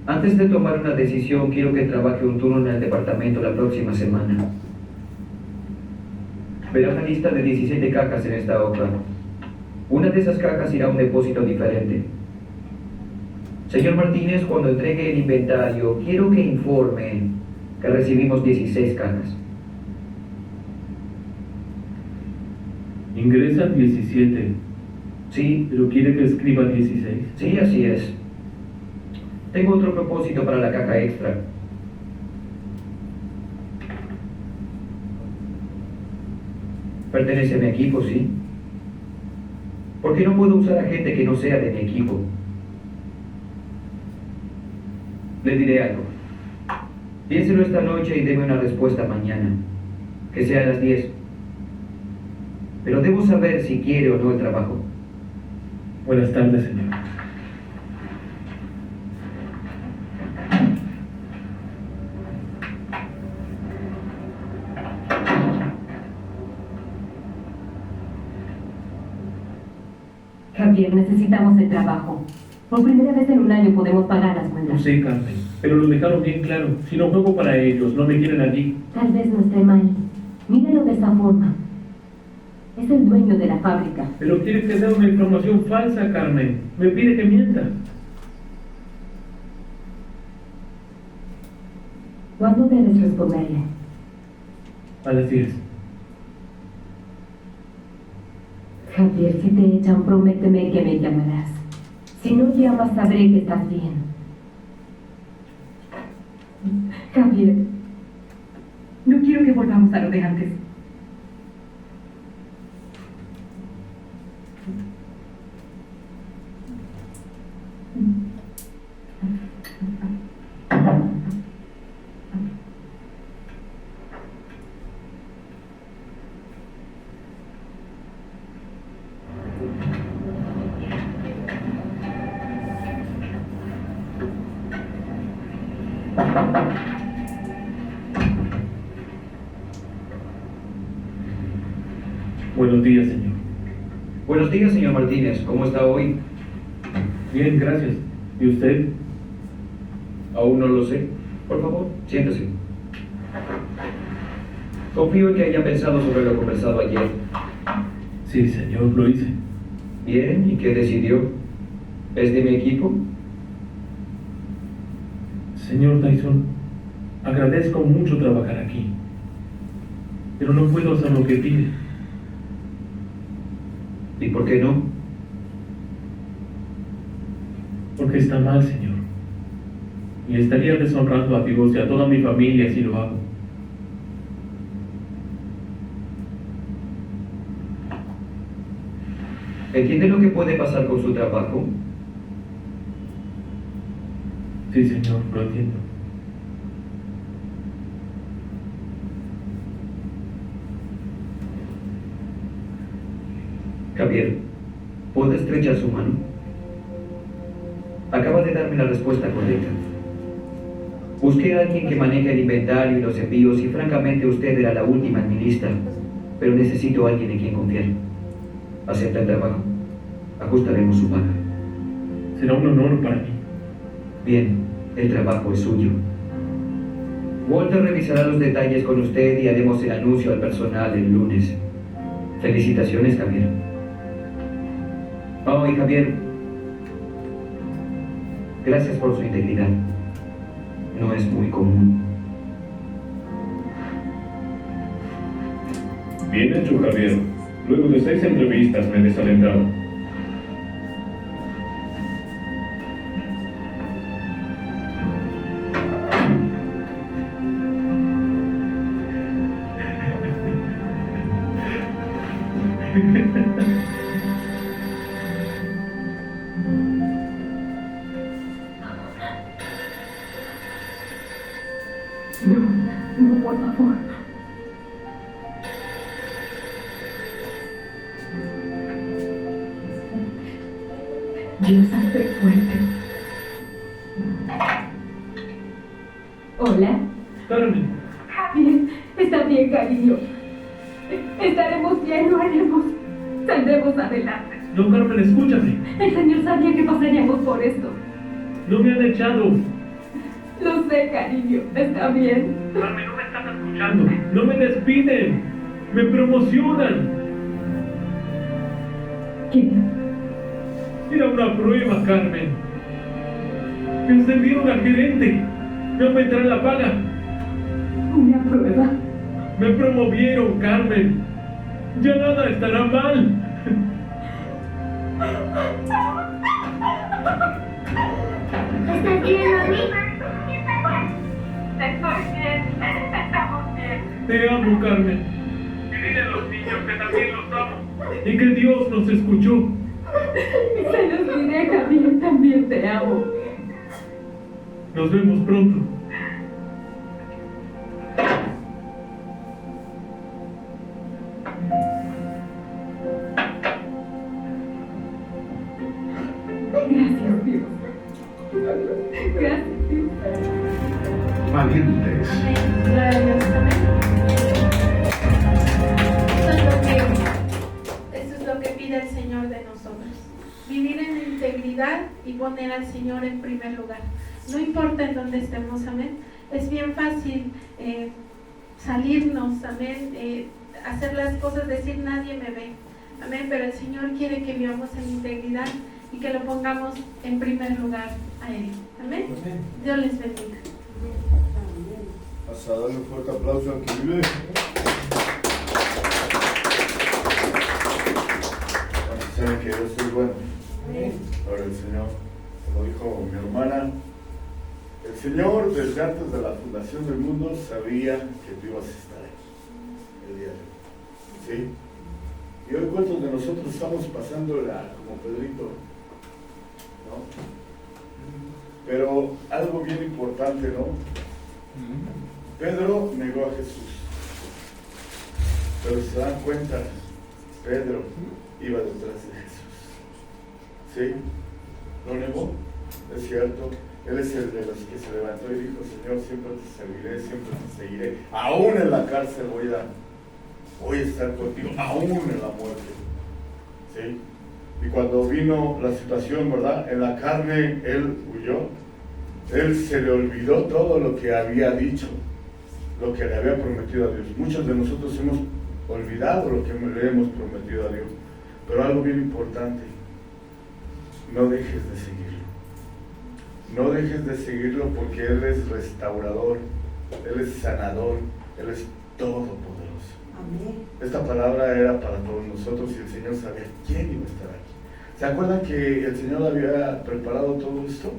Antes de tomar una decisión, quiero que trabaje un turno en el departamento la próxima semana. Verá una lista de 17 cajas en esta hoja. Una de esas cajas irá a un depósito diferente. Señor Martínez, cuando entregue el inventario, quiero que informe que recibimos 16 cajas. Ingresan 17. Sí. ¿Pero quiere que escriba 16? Sí, así es. Tengo otro propósito para la caja extra. Pertenece a mi equipo, ¿sí? Porque no puedo usar a gente que no sea de mi equipo. Le diré algo. Piénselo esta noche y deme una respuesta mañana. Que sea a las 10. pero debo saber si quiere o no el trabajo. Buenas tardes, señor. Javier, necesitamos el trabajo. Por primera vez en un año podemos pagar las No cuentas. sé, Carmen, pero lo dejaron bien claro. Si no juego para ellos, no me quieren allí. Tal vez no esté mal. Míralo de esta forma. Es el dueño de la fábrica. Pero quiere que dé una información falsa, Carmen. Me pide que mienta. ¿Cuándo debes responderle? A las 10. Javier, si te echan, prométeme que me llamarás. Si no llamas, sabré que estás bien. Javier, no quiero que volvamos a lo de antes. Buenos días, señor. Buenos días, señor Martínez. ¿Cómo está hoy? Bien, gracias. ¿Y usted? Aún no lo sé. Por favor, siéntese. Confío en que haya pensado sobre lo conversado ayer. Sí, señor, lo hice. Bien, ¿y qué decidió? ¿Es de mi equipo? Señor Tyson, agradezco mucho trabajar aquí. Pero no puedo hacer lo que pide. ¿Y por qué no? Porque está mal, señor. Y estaría deshonrando a Dios y a toda mi familia si lo hago. ¿Entiende lo que puede pasar con su trabajo? Sí, señor, lo entiendo. Javier, ¿puede estrechar su mano? Acaba de darme la respuesta correcta. Busqué a alguien que maneje el inventario y los envíos y francamente usted era la última en mi lista, pero necesito a alguien en quien confiar. ¿Acepta el trabajo? Ajustaremos su paga. Será un honor para mí. Bien, el trabajo es suyo. Walter revisará los detalles con usted y haremos el anuncio al personal el lunes. Felicitaciones, Javier. Oh, y Javier, gracias por su integridad. No es muy común. Bien hecho, Javier. Luego de 6 entrevistas me desalentaron. No, por favor. Dios, hazte fuerte. Hola. Carmen, Javier, está bien, cariño. Estaremos bien, lo haremos. Saldremos adelante. no, Carmen, escúchame. El Señor sabía que pasaríamos por esto. No me han echado. Lo sé, cariño. Está bien. Carmen, no me estás escuchando. No me despiden. Me promocionan. ¿Quién? Era una prueba, Carmen. Me ascendieron a gerente. Me aumentaron la paga. ¿Una prueba? Me promovieron, Carmen. Ya nada estará mal. ¿Estás bien, mami? Estoy bien. Estamos bien. Te amo, Carmen. Y dile a los niños que también los amo. Y que Dios nos escuchó. Se los diré, Javier. También te amo. Nos vemos pronto. valientes. Amén. Gloria a Dios. Amén. Eso es lo que pide el Señor de nosotros. Vivir en integridad y poner al Señor en primer lugar. No importa en dónde estemos, amén. Es bien fácil salirnos, amén, hacer las cosas, decir nadie me ve, amén, pero el Señor quiere que vivamos en integridad y que lo pongamos en primer lugar a Él, amén. Dios les bendiga. Vas a darle un fuerte aplauso al que vive. Cuando saben que yo soy bueno. Ahora el Señor, como dijo mi hermana, el Señor desde antes de la fundación del mundo sabía que tú ibas a estar aquí el día de hoy. ¿Sí? Y hoy cuántos de nosotros estamos pasándola como Pedrito, ¿no? Pero algo bien importante, ¿no? Pedro negó a Jesús, pero se dan cuenta, Pedro iba detrás de Jesús. ¿Sí? Lo negó, es cierto. Él es el de los que se levantó y dijo: Señor, siempre te serviré, siempre te seguiré. Aún en la cárcel voy a estar contigo, aún en la muerte. ¿Sí? Y cuando vino la situación, ¿verdad? En la carne, él huyó. Él se le olvidó todo lo que había dicho, lo que le había prometido a Dios. Muchos de nosotros hemos olvidado lo que le hemos prometido a Dios. Pero algo bien importante, no dejes de seguirlo. No dejes de seguirlo, porque Él es restaurador, Él es sanador, Él es todopoderoso. Amén. Esta palabra era para todos nosotros y el Señor sabía quién iba a estar aquí. ¿Se acuerdan que el Señor había preparado todo esto?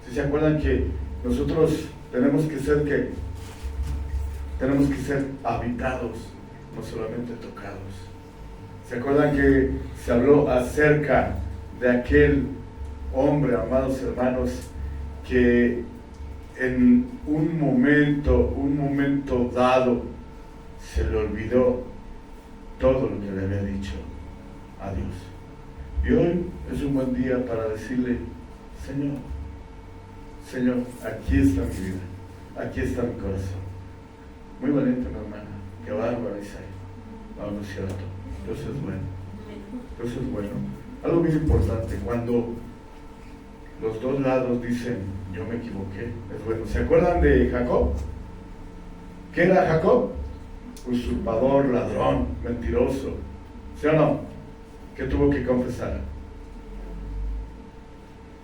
¿Sí se acuerdan que nosotros tenemos que ser habitados, no solamente tocados? ¿Se acuerdan que se habló acerca de aquel hombre, amados hermanos, que en un momento dado se le olvidó todo lo que le había dicho a Dios? Y hoy es un buen día para decirle: Señor, aquí está mi vida, aquí está mi corazón. Muy valiente, mi hermana, qué bárbaro, Isaías. No, no es cierto. Dios es bueno. Dios es bueno. Algo bien importante, cuando los dos lados dicen: yo me equivoqué, es bueno. ¿Se acuerdan de Jacob? ¿Qué era Jacob? Usurpador, ladrón, mentiroso. ¿Sí o no? ¿Qué tuvo que confesar?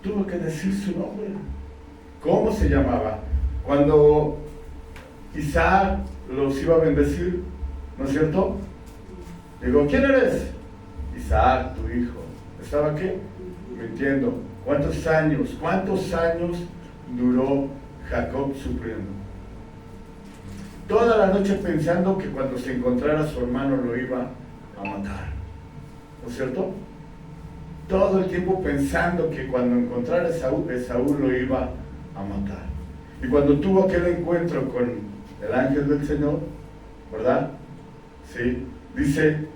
Tuvo que decir su nombre. ¿Cómo se llamaba? Cuando Isaac los iba a bendecir, ¿no es cierto? Digo: ¿quién eres? Isaac, tu hijo. ¿Estaba qué? Mintiendo. ¿Cuántos años duró Jacob sufriendo? Toda la noche pensando que cuando se encontrara a su hermano lo iba a matar, ¿no es cierto? Todo el tiempo pensando que cuando encontrara a Esaú lo iba a matar. Y cuando tuvo aquel encuentro con el ángel del Señor, ¿verdad? Sí, dice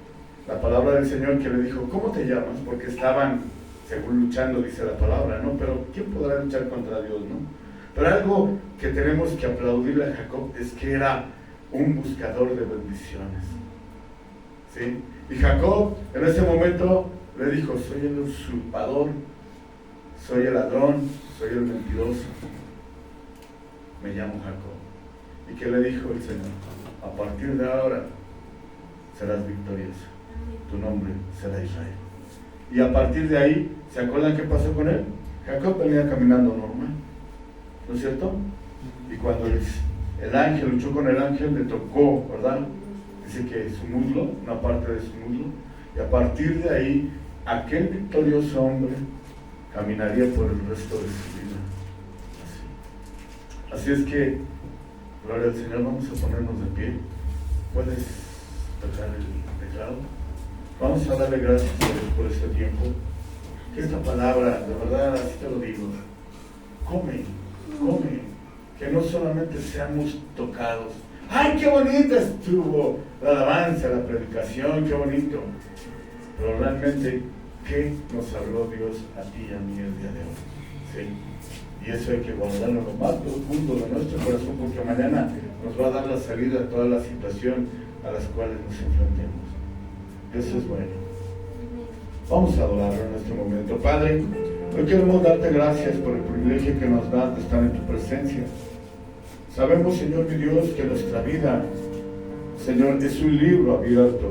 la palabra del Señor que le dijo: ¿cómo te llamas? Porque estaban, según luchando, dice la palabra, ¿no? Pero ¿quién podrá luchar contra Dios, no? Pero algo que tenemos que aplaudirle a Jacob es que era un buscador de bendiciones. ¿Sí? Y Jacob en ese momento le dijo: soy el usurpador, soy el ladrón, soy el mentiroso, me llamo Jacob. ¿Y qué le dijo el Señor? A partir de ahora serás victorioso, tu nombre será Israel. Y a partir de ahí, ¿se acuerdan qué pasó con él? Jacob venía caminando normal, ¿no es cierto? Y cuando el ángel luchó con el ángel, le tocó, ¿verdad? Dice que su muslo, una parte de su muslo, y a partir de ahí, aquel victorioso hombre caminaría por el resto de su vida. Así es que, gloria al Señor, vamos a ponernos de pie. Puedes tocar el teclado. Vamos a darle gracias a Dios por este tiempo. Que esta palabra, de verdad, así te lo digo, come, que no solamente seamos tocados. ¡Ay, qué bonita estuvo la alabanza, la predicación, qué bonito! Pero realmente, ¿qué nos habló Dios a ti y a mí el día de hoy? ¿Sí? Y eso hay que guardarlo en lo más profundo de nuestro corazón, porque mañana nos va a dar la salida a toda la situación a las cuales nos enfrentemos. Eso es bueno. Vamos a adorarlo en este momento. Padre, hoy queremos darte gracias por el privilegio que nos das de estar en tu presencia. Sabemos, Señor mi Dios, que nuestra vida, Señor, es un libro abierto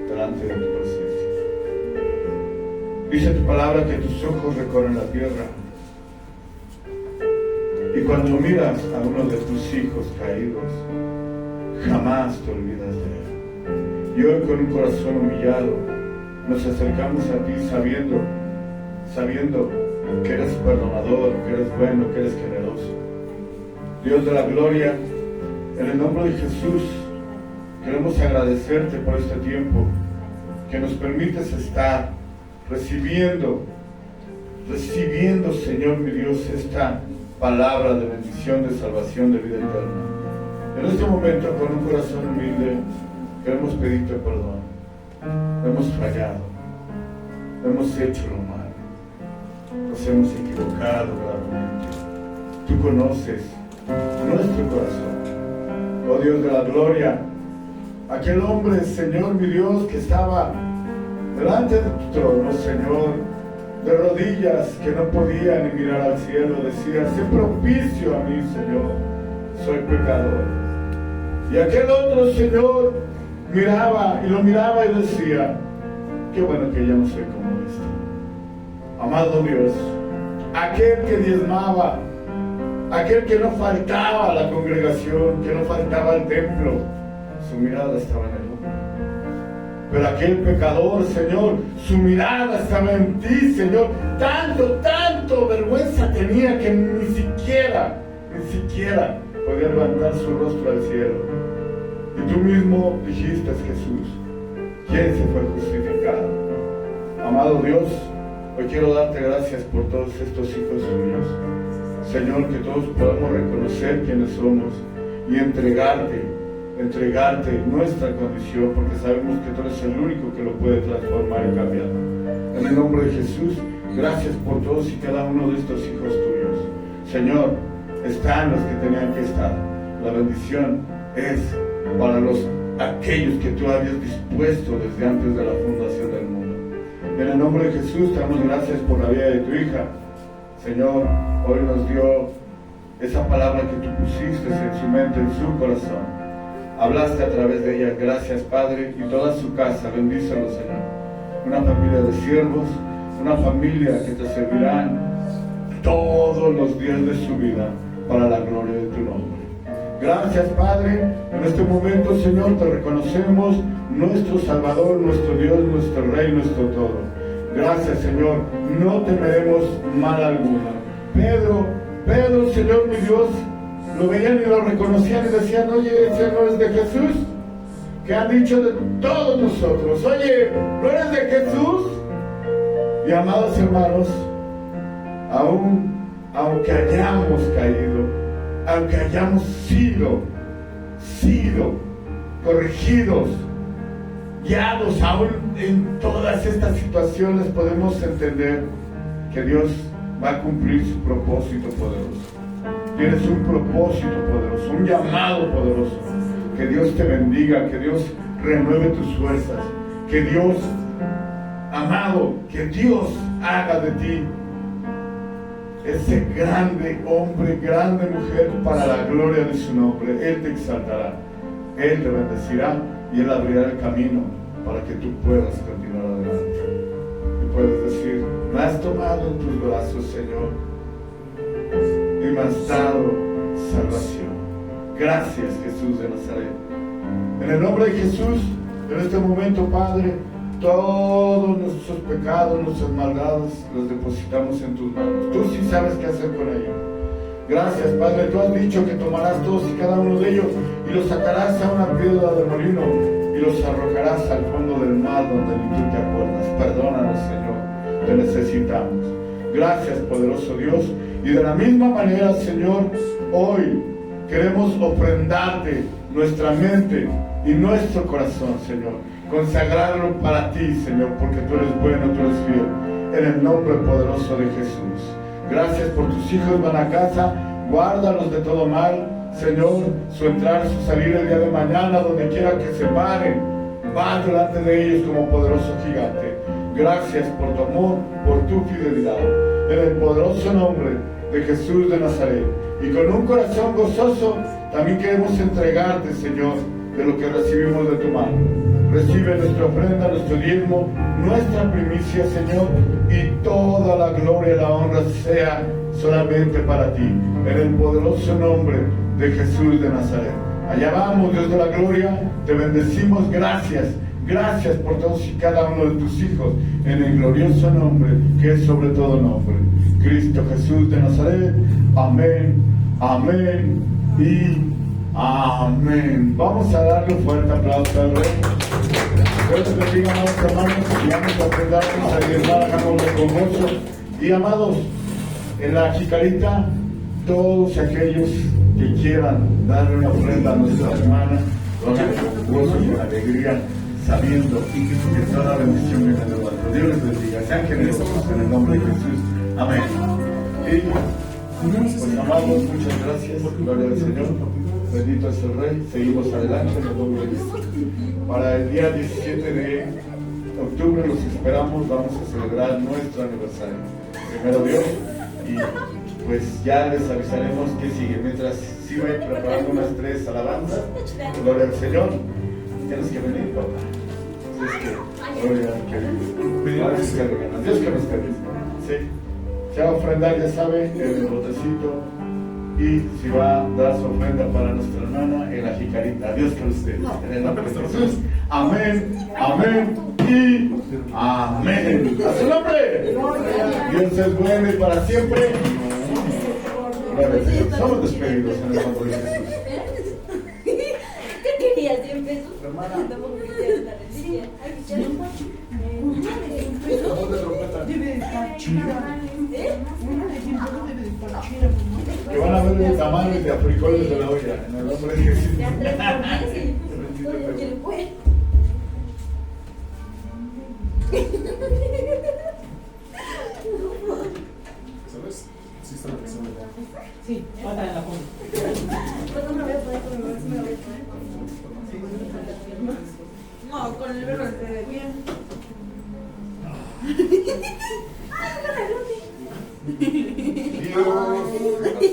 delante de tu presencia. Dice tu palabra que tus ojos recorren la tierra. Y cuando miras a uno de tus hijos caídos, jamás te olvidas de él. Y hoy, con un corazón humillado, nos acercamos a ti sabiendo que eres perdonador, que eres bueno, que eres generoso. Dios de la gloria, en el nombre de Jesús, queremos agradecerte por este tiempo que nos permites estar recibiendo, Señor mi Dios, esta palabra de bendición, de salvación, de vida eterna. En este momento, con un corazón humilde, queremos pedirte perdón. Hemos fallado, hemos hecho lo malo, nos hemos equivocado gravemente. Tú conoces nuestro corazón. Oh Dios de la gloria, aquel hombre, Señor mi Dios, que estaba delante de tu trono, Señor, de rodillas, que no podía ni mirar al cielo, decía: sé propicio a mí, Señor, soy pecador. Y aquel otro, Señor, lo miraba y decía: qué bueno que yo no soy como este. Amado Dios, aquel que diezmaba, aquel que no faltaba a la congregación, que no faltaba al templo, su mirada estaba en el hombre. Pero aquel pecador, Señor, su mirada estaba en ti, Señor. Tanto vergüenza tenía que ni siquiera podía levantar su rostro al cielo. Y tú mismo dijiste: Jesús, ¿quién se fue justificado? Amado Dios, hoy quiero darte gracias por todos estos hijos tuyos. Señor, que todos podamos reconocer quiénes somos y entregarte nuestra condición, porque sabemos que tú eres el único que lo puede transformar y cambiar. En el nombre de Jesús, gracias por todos y cada uno de estos hijos tuyos. Señor, están los que tenían que estar. La bendición es para aquellos que tú habías dispuesto desde antes de la fundación del mundo. En el nombre de Jesús, te damos gracias por la vida de tu hija. Señor, hoy nos dio esa palabra que tú pusiste en su mente, en su corazón. Hablaste a través de ella. Gracias, Padre, y toda su casa, bendícelo, Señor. Una familia de siervos, una familia que te servirán todos los días de su vida para la gloria de tu nombre. Gracias, Padre. En este momento, Señor, te reconocemos nuestro Salvador, nuestro Dios, nuestro Rey, nuestro todo. Gracias, Señor. No temeremos mal alguno. Pedro, Señor mi Dios, lo veían y lo reconocían y decían: oye, ese no es de Jesús, que han dicho de todos nosotros. Oye, ¿no eres de Jesús? Y amados hermanos, aunque hayamos caído, aunque hayamos sido corregidos, guiados, aún en todas estas situaciones, podemos entender que Dios va a cumplir su propósito poderoso. Tienes un propósito poderoso, un llamado poderoso. Que Dios te bendiga, que Dios renueve tus fuerzas, que Dios, amado, que Dios haga de ti ese grande hombre, grande mujer para la gloria de su nombre. Él te exaltará, Él te bendecirá y Él abrirá el camino para que tú puedas continuar adelante. Y puedes decir: me has tomado en tus brazos, Señor, y me has dado salvación. Gracias, Jesús de Nazaret. En el nombre de Jesús, en este momento, Padre, todos nuestros pecados, nuestras maldades, los depositamos en tus manos. Tú sí sabes qué hacer con ellos. Gracias, Padre. Tú has dicho que tomarás todos y cada uno de ellos y los sacarás a una piedra de molino y los arrojarás al fondo del mar donde ni tú te acuerdas. Perdónanos, Señor. Te necesitamos. Gracias, poderoso Dios. Y de la misma manera, Señor, hoy queremos ofrendarte nuestra mente y nuestro corazón, Señor. Consagrarlo para ti, Señor, porque tú eres bueno, tú eres fiel. En el nombre poderoso de Jesús. Gracias por tus hijos, van a casa, guárdalos de todo mal, Señor, su entrar, su salir el día de mañana, donde quiera que se paren, va delante de ellos como poderoso gigante. Gracias por tu amor, por tu fidelidad. En el poderoso nombre de Jesús de Nazaret. Y con un corazón gozoso, también queremos entregarte, Señor, de lo que recibimos de tu mano. Recibe nuestra ofrenda, nuestro diezmo, nuestra primicia, Señor, y toda la gloria y la honra sea solamente para ti. En el poderoso nombre de Jesús de Nazaret. Allá vamos, Dios de la gloria, te bendecimos, gracias. Gracias por todos y cada uno de tus hijos, en el glorioso nombre que es sobre todo nombre, Cristo Jesús de Nazaret. Amén, amén y amén. Vamos a darle un fuerte aplauso al Rey. Dios te bendiga, amados hermanos, y vamos a aprendernos a diezmar, hagámoslo con gozo. Y amados, en la jicarita, todos aquellos que quieran darle una ofrenda a nuestra hermana, lo hagan con gozo y con alegría, sabiendo que toda la bendición viene de lo alto. Dios les bendiga, sean generosos en el nombre de Jesús. Amén. Y pues amados, muchas gracias, gloria al Señor, bendito es el Rey. Seguimos adelante en el nombre de Jesús. Para el día 17 de octubre los esperamos, vamos a celebrar nuestro aniversario. Primero Dios, y pues ya les avisaremos que sigue. Mientras sigo preparando unas 3 alabanzas, gloria al Señor. Tienes que venir, papá. Es que, gloria al querido. Dios que nos bendiga. Sí. Se va a ofrendar, ya sabe, en el botecito. Y si va a dar su ofrenda para nuestra hermana en la jicarita. Dios con ustedes. En el nombre de Jesús. Amén, amén y amén. A su nombre. Dios es bueno y para siempre. Gloria al Señor. Somos despedidos en el nombre de Jesús. ¿Qué querías? 100 pesos. Que van a ver el tamaño de frijoles de la olla en el nombre de Jesús. ¿Sabes? Sí está la persona. Sí, pata en la punta. Pues no me voy a poder comer, no me voy a poder comer. No, con el verbo se ve bien.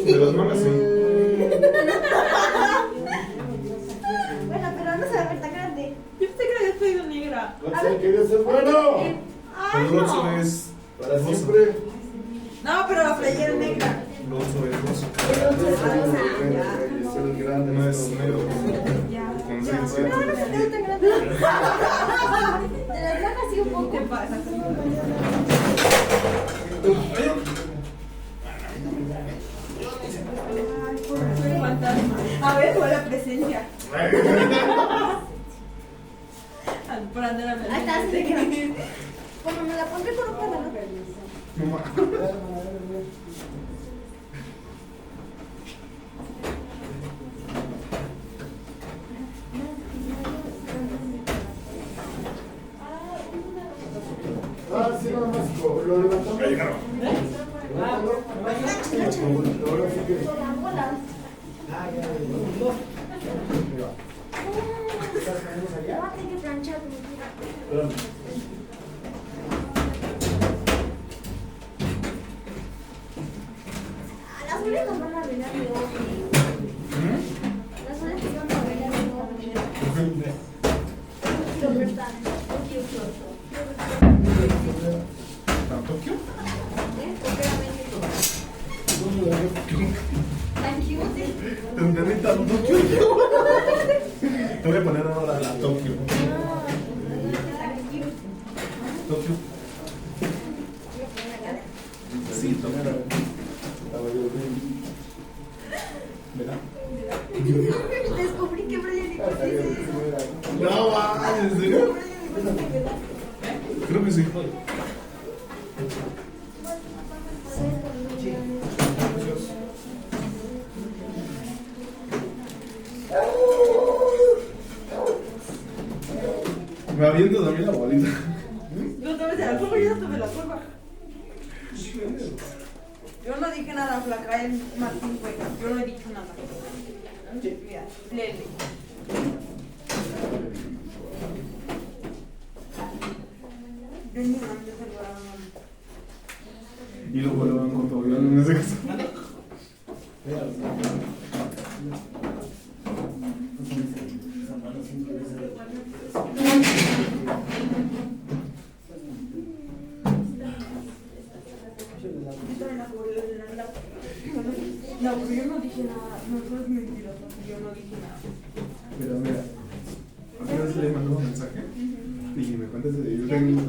De las manos, sí. Bueno, pero no se va a ver tan grande. Yo pensé que había pedido negra. No sé que Dios es bueno. Ay, El roso no. es Para siempre. No, pero la playera es negra. roso es roso. El otro es rosa. Es el grande. No es negro. Ya. Conciencia. No, no se te ve tan grande. De las blancas sí un poco. ¿Qué pasa? A ver, fue la presencia. Por andar hablando. Ahí está, se queda. Como me la pondré con un pantalón. Ah, sí, nada más. Lo levantamos. Ahora sí que. Va a tener que planchar. Las orejas van a arreglar mi ojo. Las orejas van a arreglar mi ojo. ¿A Tokio? ¿Entendiste a Tokio? Te voy a poner ahora a Tokio. Tokio. Sí, Tokio. ¿Verdad? Descubrí que Brian dijo que hice eso. No, ¿en serio? Creo que sí. Me aviento también la bolita. No tomes la curva, yo no tomé la curva. Yo no dije nada, flaca, el Martín fue. Yo no he dicho nada. Mira, léele. Yo ni antes se lo daba. Y luego lo van con todo, yo no me sé caso. No, pero yo no dije nada. No es mentiroso. Yo no dije nada. Pero mira, una vez le mandó un mensaje y me cuentas de yo tengo